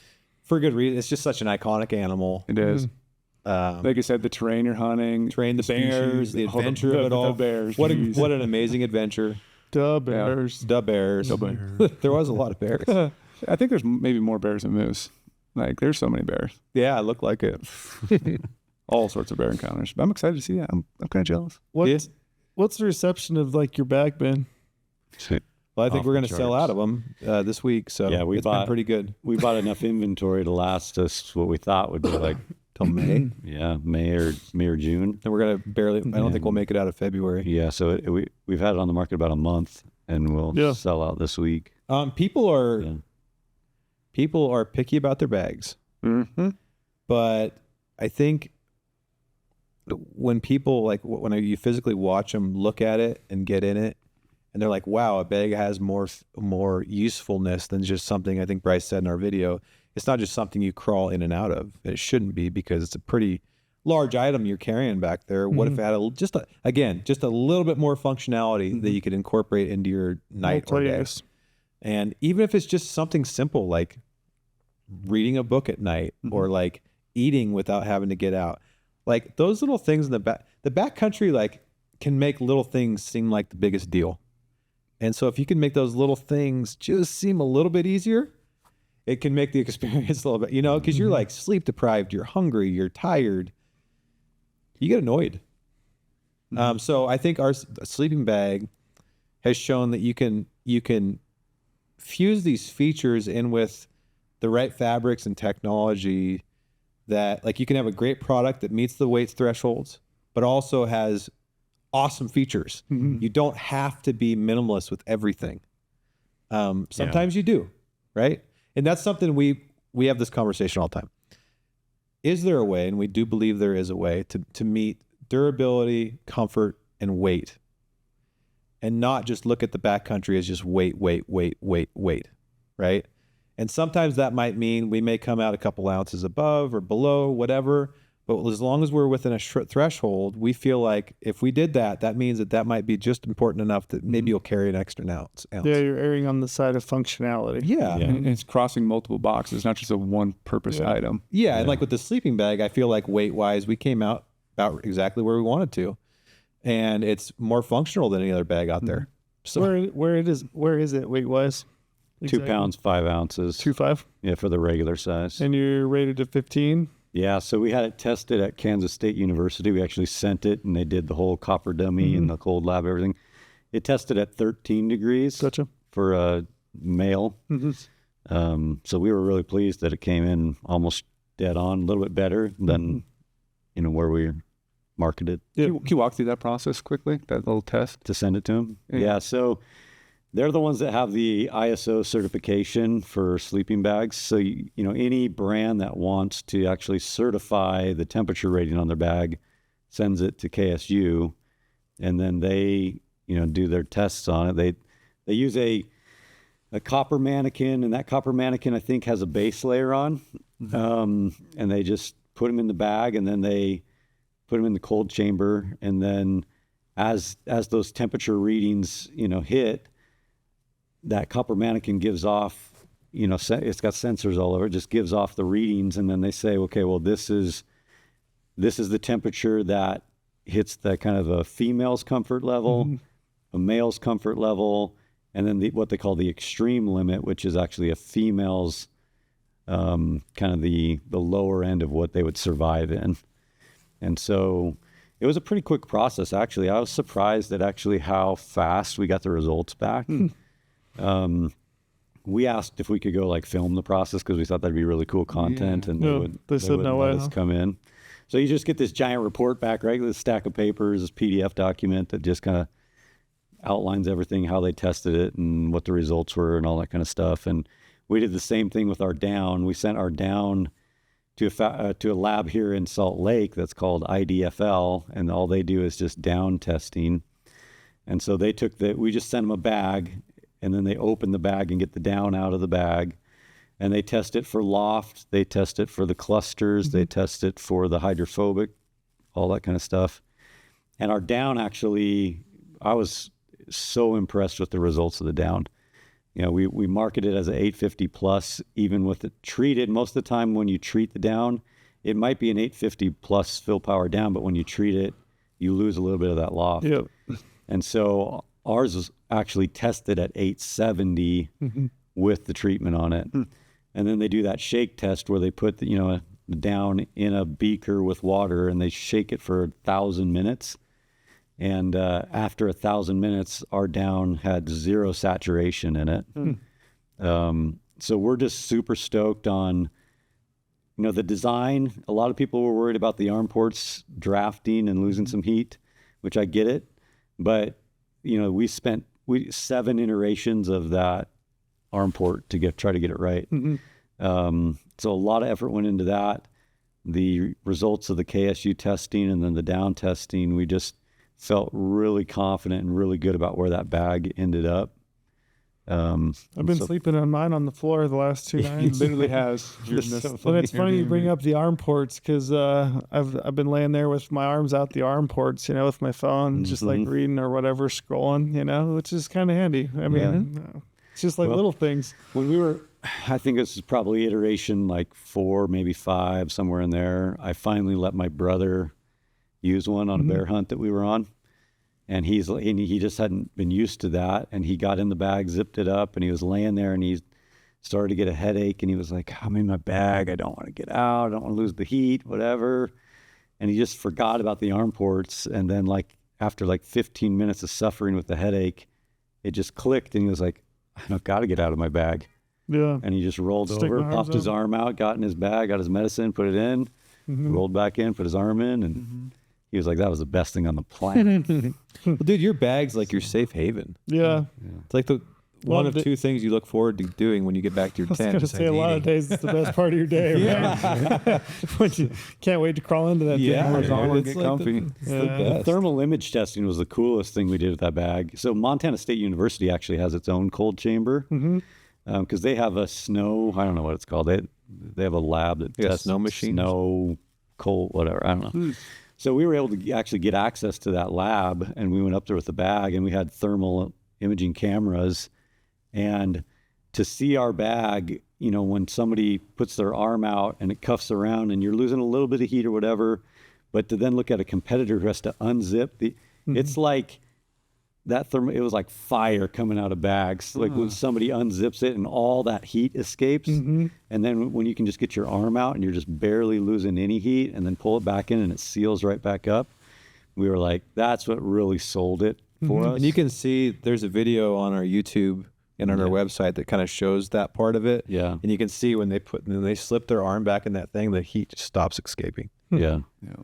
For good reason. It's just such an iconic animal. It is. Like Like I said, the terrain you're hunting, train the bears, the adventure of it all. The bears. What geez. an amazing adventure. Duh, bears. The bears. There was a lot of bears. I think there's maybe more bears than moose. Like there's so many bears. Yeah, it looked like it. All sorts of bear encounters. But I'm excited to see that. I'm kind of jealous. What's the reception of like your bag been? Well, I think Off we're the going to sell charts. out of them this week. So Yeah, we it's been bought- pretty good. We bought enough inventory to last us what we thought would be like, Till May. yeah, May or June. And we're going to barely, I don't think we'll make it out of February. Yeah, so we've had it on the market about a month, and we'll sell out this week. People are Yeah. picky about their bags, Mm-hmm. but I think when people like when you physically watch them look at it and get in it, and they're like, "Wow, a bag has more usefulness than just something." I think Brice said in our video, it's not just something you crawl in and out of. It shouldn't be, because it's a pretty large item you're carrying back there. What if it had just a little bit more functionality that you could incorporate into your night or day? Multi-use. And even if it's just something simple like reading a book at night or like eating without having to get out, like those little things in the backcountry, like can make little things seem like the biggest deal. And so if you can make those little things just seem a little bit easier, it can make the experience a little bit, you know, because you're like sleep deprived, you're hungry, you're tired, you get annoyed. So I think our sleeping bag has shown that you can fuse these features in with the right fabrics and technology, that like you can have a great product that meets the weight thresholds, but also has awesome features. You don't have to be minimalist with everything. Sometimes you do, right? And that's something we have this conversation all the time. Is there a way, and we do believe there is a way, to meet durability, comfort, and weight, and not just look at the backcountry as just weight, right? And sometimes that might mean we may come out a couple ounces above or below, whatever. But as long as we're within a threshold, we feel like if we did that, that means that might be just important enough that maybe you'll carry an extra ounce. Yeah, you're erring on the side of functionality. Yeah. And it's crossing multiple boxes, not just a one-purpose item. Yeah. And like with the sleeping bag, I feel like weight-wise, we came out about exactly where we wanted to. And it's more functional than any other bag out there. So Where is it weight wise? 2 pounds, 5 ounces. 2.5. Yeah, for the regular size. And you're rated at 15. Yeah, so we had it tested at Kansas State University. We actually sent it, and they did the whole copper dummy and the cold lab, everything. It tested at 13 degrees Gotcha. for a male. So we were really pleased that it came in almost dead on, a little bit better than where we marketed Can you walk through that process quickly, that little test? to send it to them. Yeah. Yeah, so they're the ones that have the ISO certification for sleeping bags. So, any brand that wants to actually certify the temperature rating on their bag sends it to KSU, and then they, do their tests on it. They use a copper mannequin, and that copper mannequin, I think, has a base layer on, and they just put them in the bag, and then they put them in the cold chamber, and then as those temperature readings, hit, that copper mannequin gives off, it's got sensors all over. It just gives off the readings, and then they say, okay, well, this is the temperature that hits the kind of a female's comfort level, a male's comfort level, and then what they call the extreme limit, which is actually a female's kind of the lower end of what they would survive in. And so it was a pretty quick process, actually. I was surprised at actually how fast we got the results back. We asked if we could go like film the process because we thought that'd be really cool content, and they said wouldn't no let way, us huh? come in. So you just get this giant report back, right? This stack of papers, this PDF document that just kind of outlines everything, how they tested it and what the results were and all that kind of stuff. And we did the same thing with our down. We sent our down to a lab here in Salt Lake that's called IDFL, and all they do is just down testing. And so we just sent them a bag, and then they open the bag and get the down out of the bag, and they test it for loft, they test it for the clusters, they test it for the hydrophobic, all that kind of stuff. And our down, actually, I was so impressed with the results of the down. You know, we market it as an 850 plus, even with it treated. Most of the time when you treat the down, it might be an 850 plus fill power down, but when you treat it, you lose a little bit of that loft. Yep. And so ours was actually tested at 870 with the treatment on it. And then they do that shake test where they put the down in a beaker with water, and they shake it for 1,000 minutes. And after 1,000 minutes, our down had 0 saturation in it. So we're just super stoked on, the design. A lot of people were worried about the arm ports drafting and losing some heat, which I get it. But, we spent 7 iterations of that arm port to try to get it right. So a lot of effort went into that. The results of the KSU testing and then the down testing, we just felt really confident and really good about where that bag ended up. I've been sleeping on mine on the floor the last 2 nights. Literally has. But it's funny you bring up the arm ports because I've been laying there with my arms out the arm ports, with my phone, just like reading or whatever, scrolling, which is kind of handy. I mean, it's just like little things. When we were, I think this is probably iteration like 4, maybe 5, somewhere in there, I finally let my brother use one on a bear hunt that we were on. And he just hadn't been used to that. And he got in the bag, zipped it up, and he was laying there, and he started to get a headache. And he was like, I'm in my bag. I don't want to get out. I don't want to lose the heat, whatever. And he just forgot about the arm ports. And then after 15 minutes of suffering with the headache, it just clicked. And he was like, I've got to get out of my bag. Yeah. And he just rolled Stick over, my arms popped his up. arm out, got in his bag, got his medicine, put it in, rolled back in, put his arm in, and he was like, that was the best thing on the planet. Well, dude, your bag's like your safe haven. Yeah. It's like the one of the- 2 things you look forward to doing when you get back to your I was tent. going to say a lot of days it's the best part of your day, right? When you can't wait to crawl into that Yeah, thing. horizontal and it's get like comfy. it's Yeah. the The best. thermal image testing was the coolest thing we did with that bag. So Montana State University actually has its own cold chamber because they have a snow, I don't know what it's called. They have a lab that Yeah, tests snow machine? snow, cold, whatever. I don't know. So we were able to actually get access to that lab, and we went up there with the bag, and we had thermal imaging cameras. And to see our bag, when somebody puts their arm out and it cuffs around and you're losing a little bit of heat or whatever, but to then look at a competitor who has to unzip it's like that it was like fire coming out of bags. Like when somebody unzips it and all that heat escapes. And then when you can just get your arm out and you're just barely losing any heat and then pull it back in and it seals right back up. We were like, that's what really sold it for us. And you can see there's a video on our YouTube and on our website that kind of shows that part of it. Yeah. And you can see when they slip their arm back in that thing, the heat just stops escaping. Yeah. Yeah.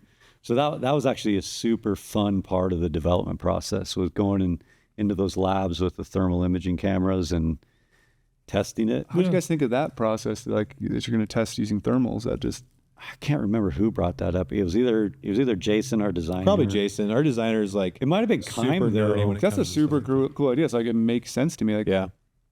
So that was actually a super fun part of the development process, was going into those labs with the thermal imaging cameras and testing it. How do you guys think of that process? Like that you're going to test using thermals? That just I can't remember who brought that up. It was either Jason, our designer. Probably Jason. Our designer is like, It might have been super Kime, nerdy though. when it that's a comes to super stuff. cool idea. It's like it makes sense to me. Like yeah.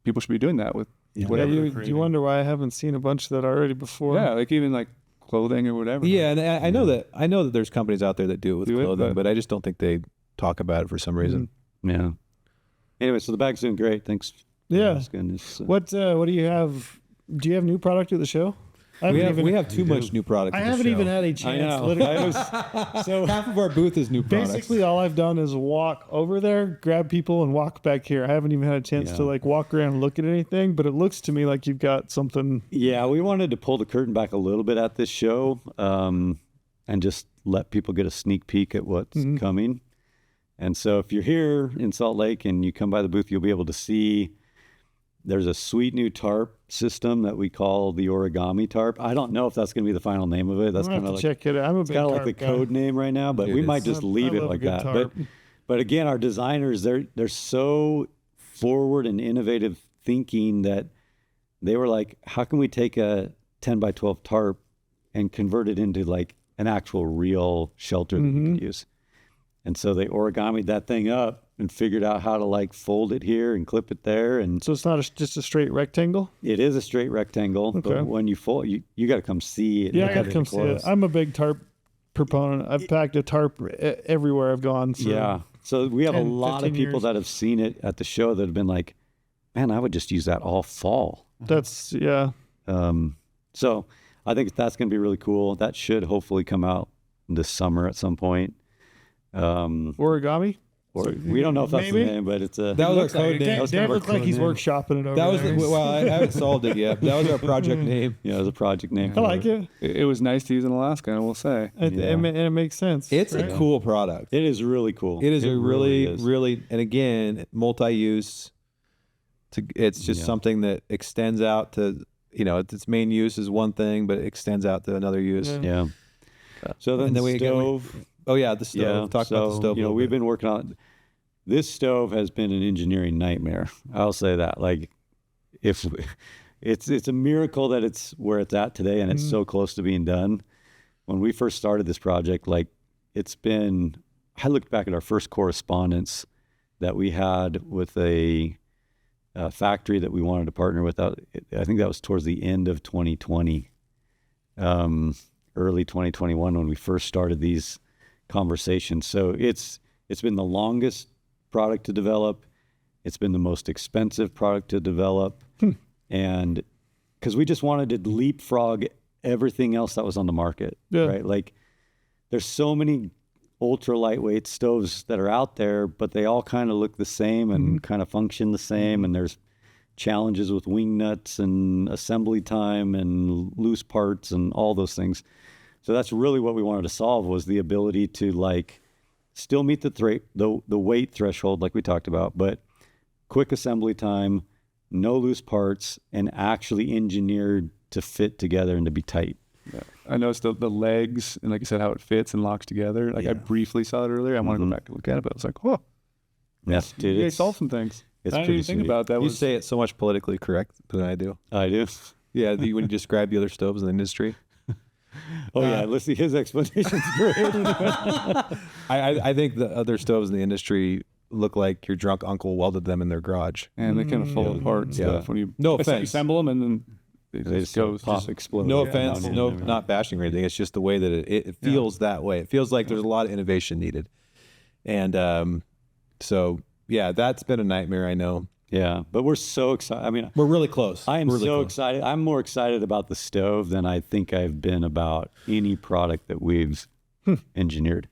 people should be doing that with whatever. Yeah, they're you creating. wonder why I haven't seen a bunch of that already before. Yeah, like even like clothing or whatever. Yeah, and I know that there's companies out there that do it with Do it, clothing, but- but I just don't think they talk about it for some reason. Yeah. Anyway, so the bag's doing great. Thanks. Yeah. Asking. It's, What do you have? Do you have new product at the show? I haven't we even, have too much new product. I at the haven't show. even had a chance. Literally. So Half of our booth is new products. basically, all I've done is walk over there, grab people, and walk back here. I haven't even had a chance to Yeah. like walk around and look at anything. But it looks to me like you've got something. Yeah, we wanted to pull the curtain back a little bit at this show, and just let people get a sneak peek at what's coming. And so if you're here in Salt Lake and you come by the booth, you'll be able to see there's a sweet new tarp system that we call the origami tarp. I don't know if that's going to be the final name of it. That's I'm gonna kind have of to like, check it out. I'm a it's big kind of like the tarp guy. code name right now, but It we is. might just leave I it love a like good that. tarp. But again, our designers, they're so forward and innovative thinking that they were like, how can we take a 10 by 12 tarp and convert it into like an actual real shelter that we can use? And so they origamied that thing up and figured out how to like fold it here and clip it there. And So it's not just a straight rectangle. it is a straight rectangle, Okay. but when you fold, you got to come see it. Yeah, look I at gotta come see it. close. I'm a big tarp proponent. I've packed a tarp everywhere I've gone. So. Yeah. So we have 10, a lot of 15 people years. that have seen it at the show that have been like, man, I would just use that all fall. That's yeah. So I think that's going to be really cool. That should hopefully come out this summer at some point. Origami. Or we don't know if that's Maybe? the name, but it's a. That was our Looks like- code name. Dan, was kind Dan of our looks like code he's name. workshopping it over That was there. well, I haven't solved it yet. That was our project name. Yeah, it was a project name. I like it. It was nice to use in Alaska, I will say. And it makes sense. It's right? a cool product. It is really cool. It is a really, is. really, and again, multi-use. It's just Yeah. something that extends out to, its main use is one thing, but it extends out to another use. Yeah. Yeah. So then And then the we- stove. Oh yeah, the stove. Yeah. Talk about the so, stove. a little we've bit. been working on this stove has been an engineering nightmare. I'll say that. Like, if it's a miracle that it's where it's at today and it's so close to being done. When we first started this project, like I looked back at our first correspondence that we had with a factory that we wanted to partner with. I think that was towards the end of 2020, early 2021 when we first started these conversations. So it's been the longest product to develop. It's been the most expensive product to develop. And because we just wanted to leapfrog everything else that was on the market, Yeah. right? Like there's so many ultra lightweight stoves that are out there, but they all kind of look the same and kind of function the same. And there's challenges with wing nuts and assembly time and loose parts and all those things. So that's really what we wanted to solve, was the ability to like still meet the weight threshold like we talked about, but quick assembly time, no loose parts, and actually engineered to fit together and to be tight. Yeah. I noticed the legs and, like you said, how it fits and locks together. Like I briefly saw it earlier. I want to go back and look at it, but I was like, whoa, Yes, dude. you guys solved some things. it's I didn't pretty even think sweet. about that. You Was say it so much politically correct than I do. I do. Yeah, when you describe the other stoves in the industry. Oh yeah, listen, his explanation's great. I think the other stoves in the industry look like your drunk uncle welded them in their garage. and they kind of fall apart and Yeah. stuff when you No offense. assemble them, and then it They just just goes. pop, Just, explode. No Yeah, offense, down no, and everything. not bashing or anything. It's just the way that it feels that way. It feels like there's a lot of innovation needed. And so, yeah, that's been a nightmare, I know. Yeah, but we're so excited. I mean, We're really close. I am Really so close. excited. I'm more excited about the stove than I think I've been about any product that we've engineered.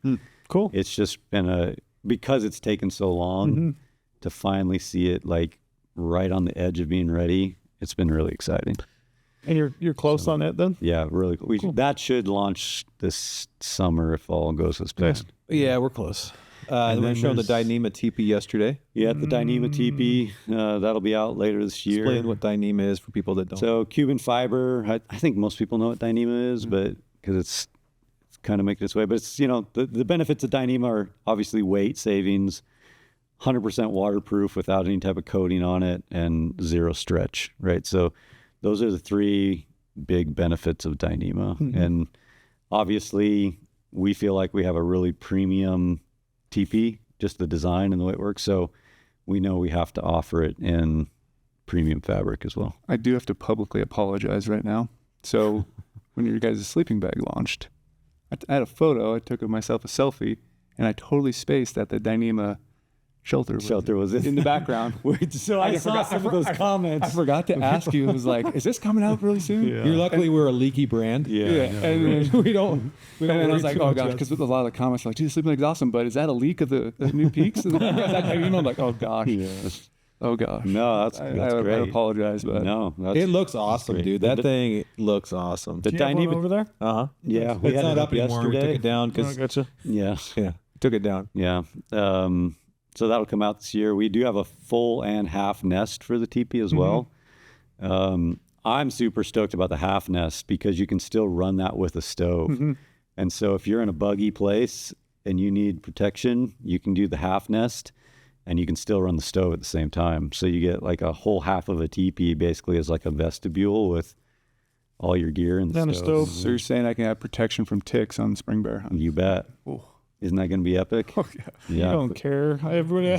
Cool. It's just been because it's taken so long to finally see it like right on the edge of being ready. It's been really exciting. And you're close on it then? Yeah, really. That should launch this summer if all goes as planned. Yeah, we're close. And we then showed the there's- Dyneema TP yesterday. Yeah, the Dyneema TP, that'll be out later this year. Explain what Dyneema is for people that don't. So Cuban fiber, I think most people know what Dyneema is, but because it's kind of making its way. But it's, the benefits of Dyneema are obviously weight savings, 100% waterproof without any type of coating on it, and zero stretch, right? So those are the three big benefits of Dyneema. And obviously we feel like we have a really premium TP, just the design and the way it works. So we know we have to offer it in premium fabric as well. I do have to publicly apologize right now. So when your guys' sleeping bag launched, I had a photo I took of myself, a selfie, and I totally spaced that the Dyneema Shelter was it? in the background. So I saw some of those comments. I forgot to ask you. It was like, is this coming out really soon? Yeah. You're luckily we're a leaky brand. Yeah. Yeah. I know, And right? then, we don't. and then I was like, oh gosh, because a lot of the comments were like, geez, Sleeping Leg's awesome, but is that a leak of the new Peaks? And I'm like, oh gosh. Yeah. Oh gosh. No, that's I great. apologize, but No, that's It looks awesome, great. dude. That thing looks awesome. The Do you have tiny one over there? Uh huh. Yeah, we It's had not it up anymore. We took yesterday. it down Oh, because gotcha. Yeah, took it down. yeah. So that'll come out this year. We do have a full and half nest for the teepee as well. I'm super stoked about the half nest because you can still run that with a stove. And so if you're in a buggy place and you need protection, you can do the half nest and you can still run the stove at the same time. So you get like a whole half of a teepee basically as like a vestibule with all your gear in the And a stove. stove. so you're saying I can have protection from ticks on spring bear hunt? You bet. Isn't that going to be epic? Oh, yeah. Yeah. I don't care. Everybody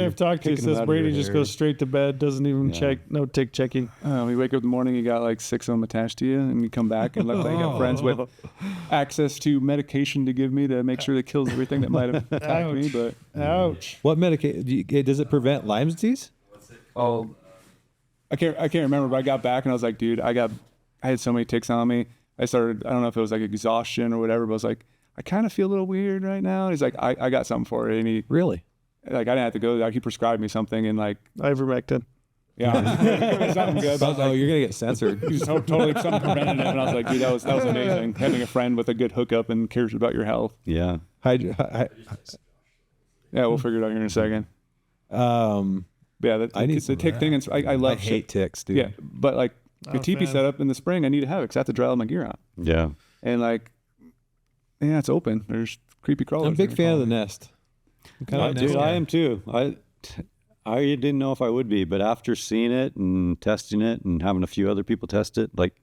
I've talked to picking them says out of Brady your just hair. goes straight to bed, doesn't even Yeah. check, no tick checking. You wake up in the morning, you got like 6 of them attached to you, and you come back, and luckily I got friends with access to medication to give me to make sure that kills everything that might have attacked me. But Ouch. What medication? Does it prevent Lyme disease? oh, I can't remember. But I got back and I was like, dude, I had so many ticks on me. I don't know if it was like exhaustion or whatever, but I was like, I kind of feel a little weird right now. And he's like, I got something for it. And he Really? like I didn't have to go there. He prescribed me something, and like Ivermectin. yeah, something good. But I was Oh, like, you're gonna get censored. He's totally something preventative, and I was like, dude, that was amazing. Having a friend with a good hookup and cares about your health. Yeah. Yeah, we'll figure it out here in a second. But yeah, I need the some of tick that. thing. And I I love hate ticks, dude. Yeah, but like the Not a teepee fan. setup in the spring, I need to have it because I have to dry all my gear out. Yeah. And like, yeah, it's open. There's creepy crawlers. I'm a big fan of the nest. I'm kind of a Dude, nest I guy. am too. I didn't know if I would be, but after seeing it and testing it and having a few other people test it, like,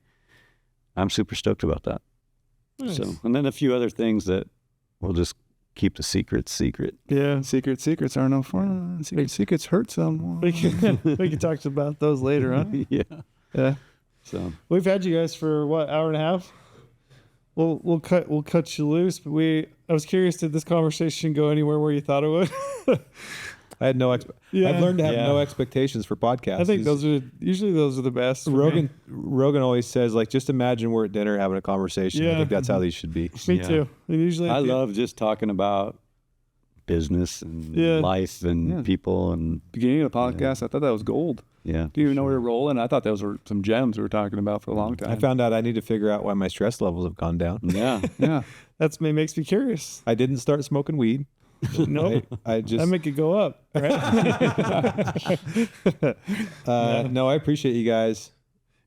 I'm super stoked about that. Nice. So, and then a few other things that we'll just keep the secret. Yeah. Secrets are no fun. Secrets hurt someone. We can talk about those later, huh? Yeah. Yeah. So, We've had you guys for what, hour and a half? We'll cut you loose, but I was curious, did this conversation go anywhere where you thought it would? I had no. Yeah. I've learned to have Yeah. no expectations for podcasts. I think those are the best. for me. Rogan always says, like, just imagine we're at dinner having a conversation. I Yeah. think that's how these should be. Me Yeah. too. And usually I love just talking about business and Yeah. life and Yeah. people and Beginning of the podcast, I thought that was gold. yeah. Do you even know we were rolling? I thought those were some gems we were talking about for a long time. I found out I need to figure out why my stress levels have gone down. Yeah. yeah. makes me curious. I didn't start smoking weed. Nope. I That just make it go up, right? no. I appreciate you guys.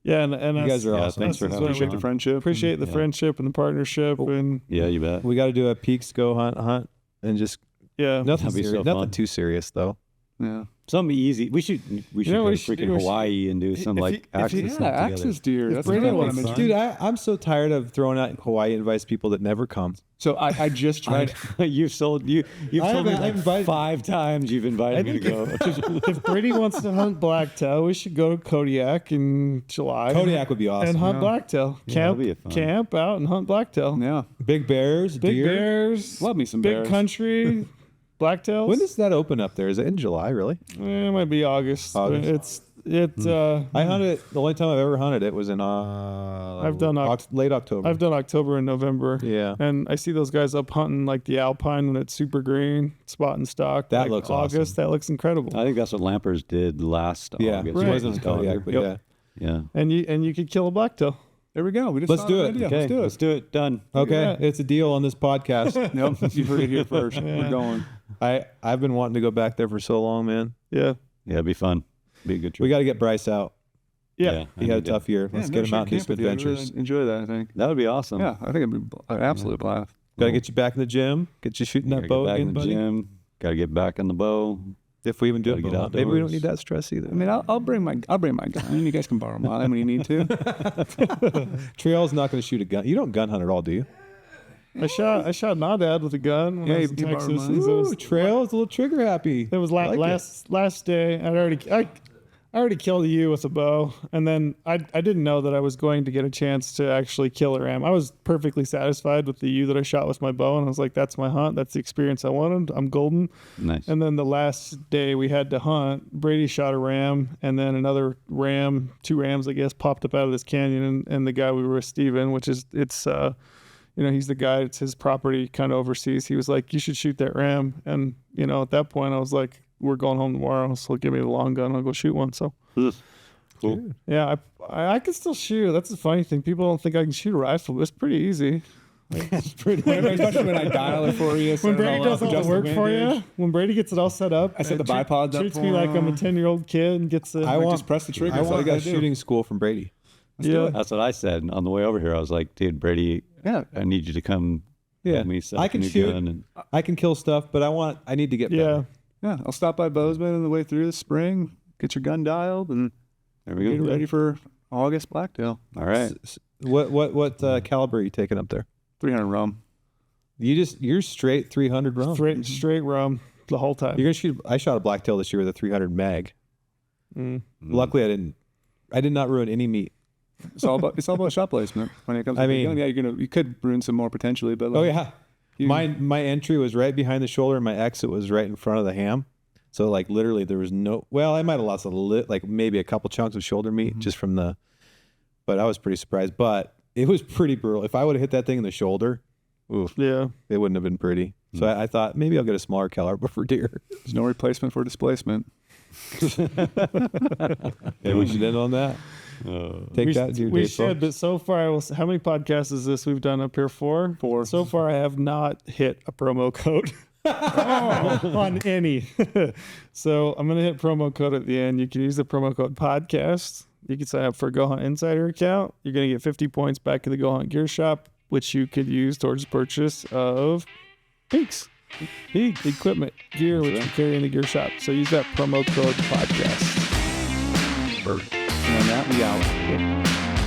Yeah, and You guys are Yeah, awesome. thanks for having Appreciate me. the friendship. Appreciate the Yeah. friendship and the partnership, and Yeah, you bet. We got to do a PEAX GOHUNT and just yeah, nothing That'd be so serious, nothing fun. too serious though. Yeah. Something easy. We should know go what we to should freaking do? We should- Hawaii and do some if like you- access Yeah, stuff together. access deer. That's Brady another one wants I'm to- interested in. Dude, I'm so tired of throwing out Hawaii invites people that never come. So I just tried. You've told me I like invited- 5 times you've invited me to go. if Brady wants to hunt blacktail, we should go to Kodiak in July. Kodiak would be awesome. and hunt Yeah. blacktail. Yeah, Camp, that'd be fun. camp out and hunt blacktail. Yeah. Big bears, Big deer. bears, Love me some big bears. country, blacktails. When does that open up there? Is it in July, really? It might be August. August. It's I hunted it. The only time I've ever hunted it was in I've done late October. I've done October and November. Yeah. And I see those guys up hunting like the Alpine when it's super green, spot and stock. That like looks August. awesome. That looks incredible. I think that's what Lampers did last yeah, August. it Right. wasn't Kodiak, but yeah. Yeah. And you could kill a blacktail. There we go. We just Let's saw do an it. idea. Okay, Let's do it. let's do it. Done. Okay, that. it's a deal on this podcast. Nope. You heard it here first. Yeah. We're going. I've been wanting to go back there for so long, man. Yeah. Yeah, it'd be fun. Be a good trip. We got to get Bryce out. Yeah. He had a tough year. Let's get him out and do some adventures. Enjoy that, I think. That would be awesome. Yeah, I think it'd be an absolute blast. Got to get you back in the gym. Get you shooting that Gotta bow get back again, in the buddy. gym. Got to get back in the bow. If we even do Gotta it, get maybe we don't outdoors. need that stress either. I mean, I'll bring my gun. You guys can borrow mine when you need to. Trail's not going to shoot a gun. You don't gun hunt at all, do you? I shot Naudad with a gun when Yeah, I was in you borrowed Texas. mine. It was, Trail is a little trigger happy. it was I like last day. I already killed a ewe with a bow, and then I didn't know that I was going to get a chance to actually kill a ram. I was perfectly satisfied with the ewe that I shot with my bow, and I was like, that's my hunt. That's the experience I wanted. I'm golden. Nice. And then the last day we had to hunt, Brady shot a ram, and then another ram, 2 rams, I guess, popped up out of this canyon, and the guy we were with, Steven, which is, it's, he's the guy, it's his property kind of overseas. He was like, you should shoot that ram. And, at that point I was like, we're going home tomorrow, so give me the long gun. I'll go shoot one. So, Cool. yeah, I can still shoot. That's the funny thing. People don't think I can shoot a rifle, but it's pretty easy. It's pretty. Especially when I dial it for you. When Brady does all the work for you, when Brady gets it all set up, I set the bipods up treats for me like I'm a him. 10-year-old kid and gets it. Just press the trigger. I That's all you want gotta a do. shooting school from Brady. Yeah, That's what I said on the way over here. I was like, dude, Brady, Yeah. I need you to come help me set I up a can new shoot. gun. And I can kill stuff, but I need to get yeah. better. Yeah, I'll stop by Bozeman on the way through this spring, get your gun dialed, and there we get go. ready for August blacktail. All right. What caliber are you taking up there? 300 rum. You're straight 300 round. Straight rum the whole time. You're gonna shoot. I shot a blacktail this year with a 300 mag. Luckily, I did not ruin any meat. It's all about shot placement when it comes to the gun. Yeah, you could ruin some more potentially, but Oh yeah, my entry was right behind the shoulder, and my exit was right in front of the ham. So like literally, there was no. Well, I might have lost like maybe a couple chunks of shoulder meat just from the. But I was pretty surprised. But it was pretty brutal. If I would have hit that thing in the shoulder, oof, Yeah. it wouldn't have been pretty. So I thought maybe I'll get a smaller caliber for deer. there's no replacement for displacement. Yeah, we should end on that. Take that, deer We day, should, folks. but so far, how many podcasts is this we've done up here? 4? 4. So far, I have not hit a promo code on any. So I'm going to hit promo code at the end. You can use the promo code podcast. You can sign up for a GoHunt Insider account. You're going to get 50 points back in the GoHunt Gear Shop, which you could use towards the purchase of PEAX. PEAX equipment, gear, which you carry in the gear shop. So use that promo code podcast. And on that, we out.